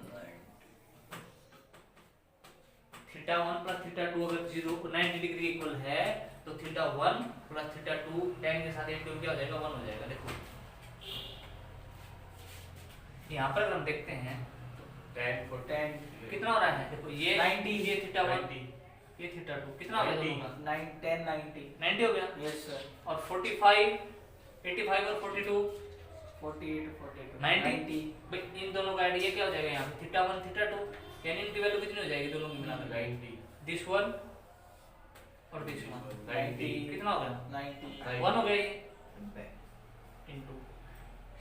थीटा 1 प्लस थीटा 2 अगर 90 डिग्री इक्वल है तो थीटा 1 प्लस थीटा 2 tan के साथ इनटू क्या हो जाएगा, 1 हो जाएगा। देखो यहाँ पर अगर हम देखते हैं तो tan कितना हो रहा है, देखो ये 90, ये थीटा 1 ये थीटा 2 कितना हो गया दोनों का, 9 10 90 90 हो गया। Yes sir. और 45 85 और 42 48 42 90 भाई इन दोनों का एड ये क्या हो जाएगा यहाँ पे थीटा 1 थीटा 2 यानी इनकी वैल्यू कितनी हो जाएगी दोनों की मिलाकर 90 दिस वन और दिस वन 90 कितना हो गया 90 1 हो गया ये इनटू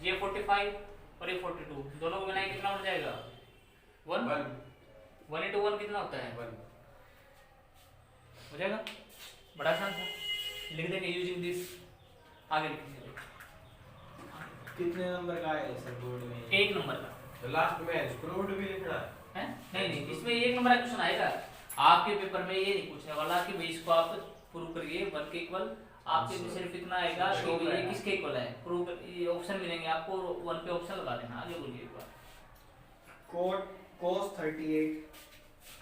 ये 45 और ये 42 दोनों को मिलाएंगे कितना हो जाएगा 1 1 into 1 कितना होता है 1 हो जाएगा बड़ा आसान था लिख देंगे यूजिंग दिस आगे लिखेंगे कितने नंबर का है सर बोर्ड में? एक नंबर का तो लास्ट में स्क्रूड भी लिखना है नहीं नहीं इसमें एक नंबर का क्वेश्चन आएगा आपके पेपर में ये नहीं पूछने वाला कि भाई इसको आप प्रूव करिए 1 के इक्वल आपके में सिर्फ इतना आएगा कि ये किसके इक्वल है प्रूव ये ऑप्शन मिलेंगे आपको 1 पे ऑप्शन लगा देना आगे बोलिए एक बार cos 38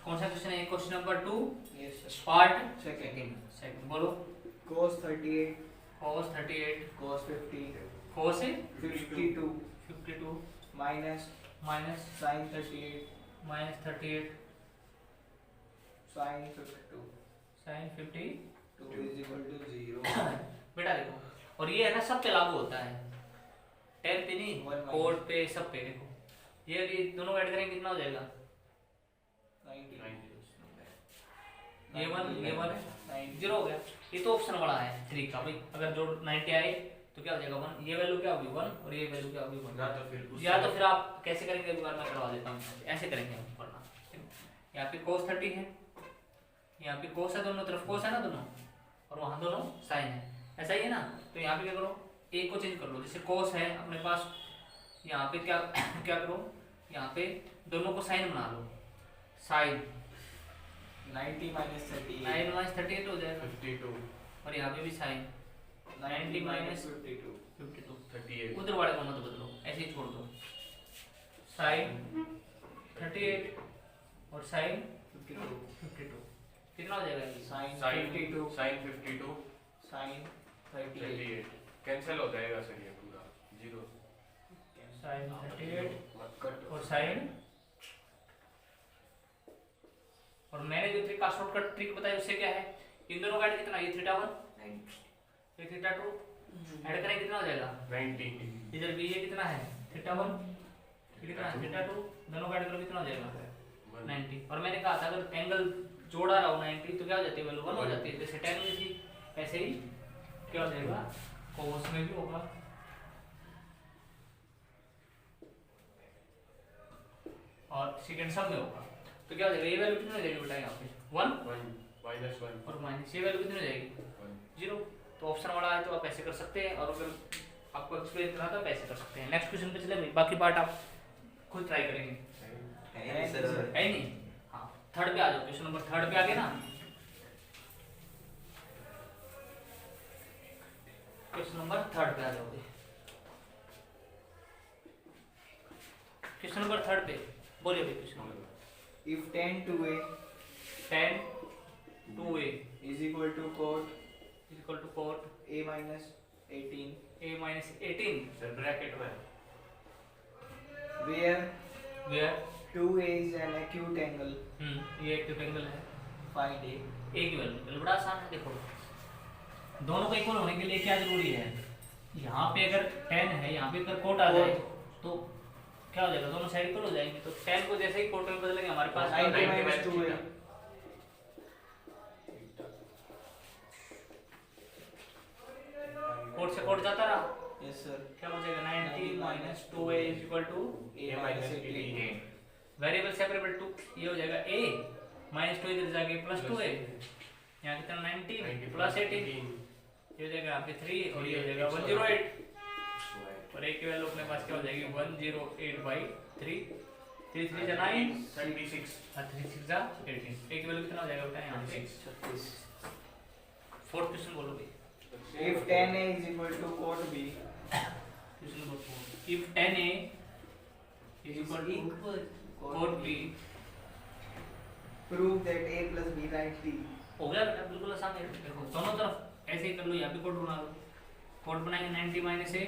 कौन सा क्वेश्चन है question number 2 yes sir part second बोलो cos 38 cos 38 cos 50 cos से 52 52 minus minus sin 38 minus 38 sin 52 sin 52 2 is equal to 0 बेटा देखो और ये है ना सब पे लागू होता है टेन पे नहीं One minus. कोड पे सब पे देखो ये दोनों ऐड करेंगे कितना हो जाएगा 90 ये वन 90 जीरो हो गया ये तो ऑप्शन वाला है 3 का भाई अगर जो 90 आए तो क्या हो जाएगा 1 ये वैल्यू क्या होगी 1 और ये वैल्यू क्या होगी 1 ना तो फिर या तो फिर आप कैसे करेंगे एक बार मैं करवा देता हूँ ऐसे करेंगे हम पढ़ना यहाँ पे cos 30 है यहाँ पे cos है दोनों तरफ cos है ना दोनों और वहाँ दोनों sin है ऐसा ही है ना तो यहाँ पे क्या करो एक को चेंज कर लो जैसे cos है अपने पास यहाँ पे क्या क्या करो यहाँ पे दोनों को sin बना लो sin 90 minus 38 9 minus 38 हो जाएगा 52 और यहाँ पे भी sin 90 minus 52 38 उधर वाले को मत बदलो ऐसे ही छोड़ दो sin 38 और sin 52 कितना हो जाएगा ये sin sin 52 sin 52 sin 38 38 cancel हो जाएगा सर ये पूरा 0 sin 38 कट और sin और मैंने जो ट्रिक का शॉर्टकट ट्रिक बताई उससे क्या है इन दोनों का ऐड कितना ये थीटा 1 ये थीटा 2 ऐड करेंगे कितना हो जाएगा 90 इधर भी ये कितना है थीटा 1 ये कितना है थीटा 2 दोनों का ऐड करो कितना हो जाएगा 90 और मैंने कहा था अगर एंगल जोड़ा रहा हो 90 तो क्या हो जाती है वैल्यू 1 हो जाती है जैसे tan में थी ऐसे ही क्या हो जाएगा cos में भी होगा और सेकंड सब में होगा तो क्या हो जाएगा ये वैल्यू कितनी हो जाएगी बेटा यहाँ पे 1 1 और माइनस ये वैल्यू कितनी हो जाएगी 0 तो ऑप्शन वाला है तो आप ऐसे कर सकते हैं और अगर आपको एक्सप्लेन करना तो आप ऐसे कर सकते हैं नेक्स्ट क्वेश्चन पे चले बाकी पार्ट आप खुद ट्राई करेंगे है नहीं हाँ थर्ड पे आ जाओ क्वेश्चन नंबर थर्ड पे आ गए ना क्वेश्चन नंबर थर्ड पे आ जाओगे क्वेश्चन नंबर थर्ड पे बोलिए भाई question number if tan 2a 10 2a is equal to cot is equal to cot a minus 18 a minus 18 sir bracket में where 2a is an acute angle ये acute angle है find a एक ही value बड़ा आसान है देखो दोनों को इक्वल होने के लिए क्या जरूरी है यहाँ पे अगर 10 है यहाँ पे अगर कोट आ जाए तो क्या हो जाएगा दोनों साइड इक्वल हो जाएंगे तो 10 को जैसे ही कोट में बदलेंगे हमारे पास 90 minus 2a कोट से कोट जाता रहा yes sir क्या हो जाएगा 90 minus 2a is equal to a minus 18 variable separable to ये हो जाएगा a minus 2 इधर जाके प्लस 2a यहाँ कितना 90 प्लस 18 ये हो जाएगा यहाँ पे 3 और ये हो जाएगा 108 और एक की वैल्यू अपने पास क्या हो जाएगी 108 by 3 3 3 जा 9 36 और 3 6 जा 18 एक की वैल्यू कितना हो जाएगा बेटा यहाँ पे 36 फोर्थ क्वेश्चन बोलो भाई if tan a is equal to cot b question number 4 if tan a is equal to cot b prove that a plus b right t हो गया बेटा बिल्कुल आसान है देखो दोनों तरफ ऐसे ही कर लो यहाँ पे कोड बना लो कोड बनाएंगे 90 माइनस a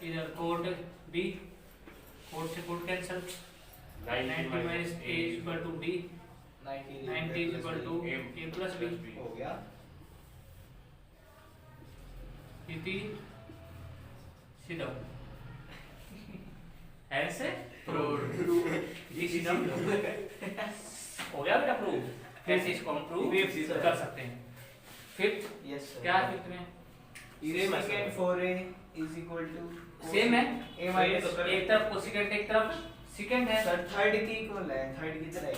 इधर कोड b कोड से code cancel 90 minus a is equal to b 90 is equal to a plus b हो गया इति सिदम ऐसे प्रूव्ड इति सिदम हो गया बेटा प्रूव। कैसे इसको हम प्रूव कर सकते हैं। Fifth yes sir. क्या है फिफ्थ में? secant 4a is equal to same है, a minus एक तरफ कोसेकेंट एक तरफ सेकंड है। सर थर्ड की इक्वल है, थर्ड की तरह है।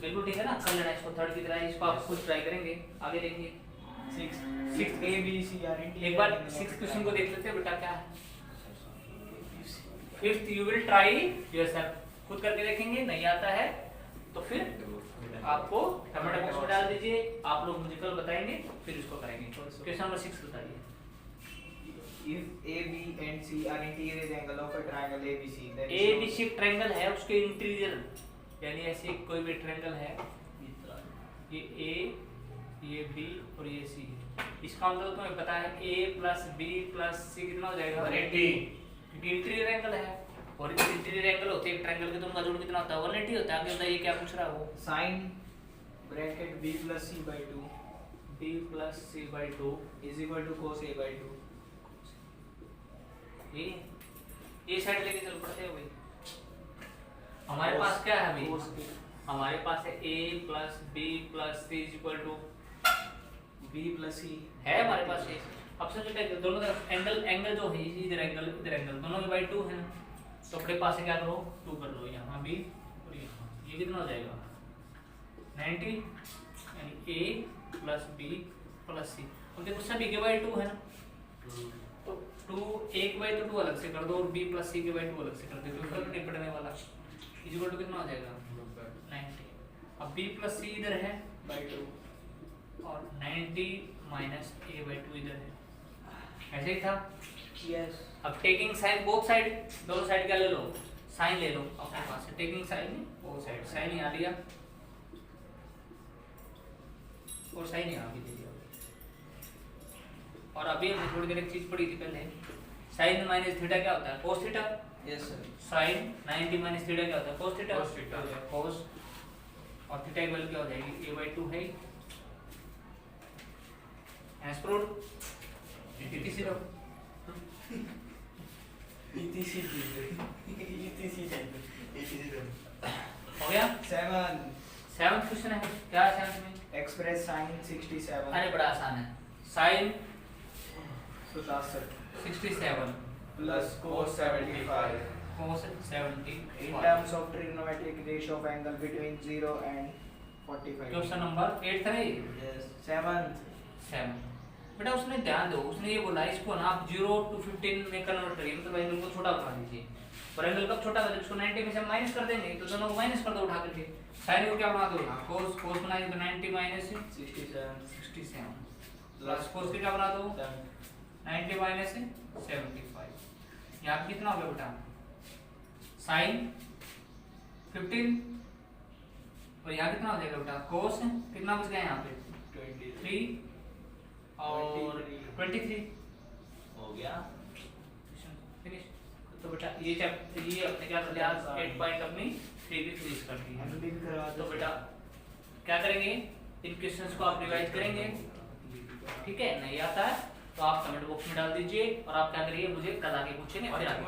बिल्कुल ठीक है ना, कर लेना इसको थर्ड की तरह। इसको आप खुद ट्राई करेंगे, आगे देखेंगे। 6 a b c r and एक बार 6th क्वेश्चन को देख लेते हैं बेटा क्या है। Fifth you will try yourself, खुद करके देखेंगे। नहीं आता है तो फिर आपको टमाटर बॉक्स में डाल दीजिए, आप लोग मुझे कल बताएंगे, फिर इसको करेंगे। क्वेश्चन नंबर 6 बताइए। if a b and c are interior angle of a triangle abc then ABC triangle है, उसके इंटीरियर यानी ऐसे कोई भी ट्रायंगल है, ये A, ये B और ये C। इसका मतलब तुम्हें पता है A plus B plus C कितना हो जाएगा? 180। क्योंकि इंटीरियर एंगल है, और इंटीरियर एंगल होते हैं एक ट्रायंगल के, तो उनका जोड़ कितना होता है? 180 होता है। आगे बताइए क्या पूछ रहा है वो। sin bracket b plus c by 2 B plus C by 2 is equal to cos a by 2। ये साइड लेके चल पड़ते हैं भाई। हमारे पास क्या है अभी? हमारे पास है A plus B plus C is equal to b plus c है हमारे पास ये। अब सोचो दोनों तरफ एंगल जो है, इधर एंगल दोनों में बाई 2 है ना, तो अपने पास से क्या करो 2 कर लो, यहाँ भी और यहाँ। ये कितना हो जाएगा? 90, यानी A plus B plus C। अब देखो सभी के बाई 2 है ना, तो 2 एक बाई तो 2 अलग से कर दो और B प्लस C के बाई 2 अलग से कर दो, तो फर्क नहीं पड़ने वाला। इज इक्वल टू कितना हो जाएगा? 90। अब B प्लस C इधर है बाई 2 और 90 माइनस A बाई 2 इधर है। ऐसे ही था। yes अब टेकिंग साइन बोथ साइड, दोनों साइड क्या ले लो? साइन ले लो अपने पास से। Taking sine both side, sine यहाँ लिया और साइन यहाँ भी दे दिया। और अभी हमने थोड़ी देर एक चीज पढ़ी थी पहले, साइन माइनस थीटा क्या होता है? Cos theta. yes sir sine 90 minus theta क्या होता है? Cos theta. Cos theta। Cos और थीटा की वैल्यू क्या हो जाएगी? A by 2 है। As proved, इति सिर्फ हो गया। 7th क्वेश्चन है, क्या है 7th में? express sin 67 अरे बड़ा आसान है। Sine 67 plus cos 75 cos 70 in terms of trigonometric ratio of angle between 0 and 45। Question number 8 था ये। yes 7th 7 बेटा उसने ध्यान दो, उसने ये बोला इसको ना आप 0 to 15 में कन्वर्ट करिए, मतलब एंगल को छोटा बना दीजिए। और एंगल कब छोटा करें? इसको 90 में से माइनस कर देंगे, तो दोनों को माइनस कर दो उठा करके। साइन को क्या बना दो? cos बनाएंगे तो 90 माइनस 67 प्लस cos क्या बना दो? 90 माइनस 75। यहाँ पे कितना हो गया बेटा? साइन 15 और यहाँ कितना हो जाएगा बेटा? cos कितना बच गया यहाँ पे? 3 और 23 हो गया। फिनिश। तो बेटा ये अपने क्या कर लिया? 8 पॉइंट अपनी 3 भी फिनिश कर दी है। तो बेटा क्या करेंगे? इन क्वेश्चंस को आप रिवाइज करेंगे, ठीक है? नहीं आता है तो आप कमेंट बॉक्स में डाल दीजिए, और आप क्या करिए मुझे कल आगे पूछेंगे फिर आगे।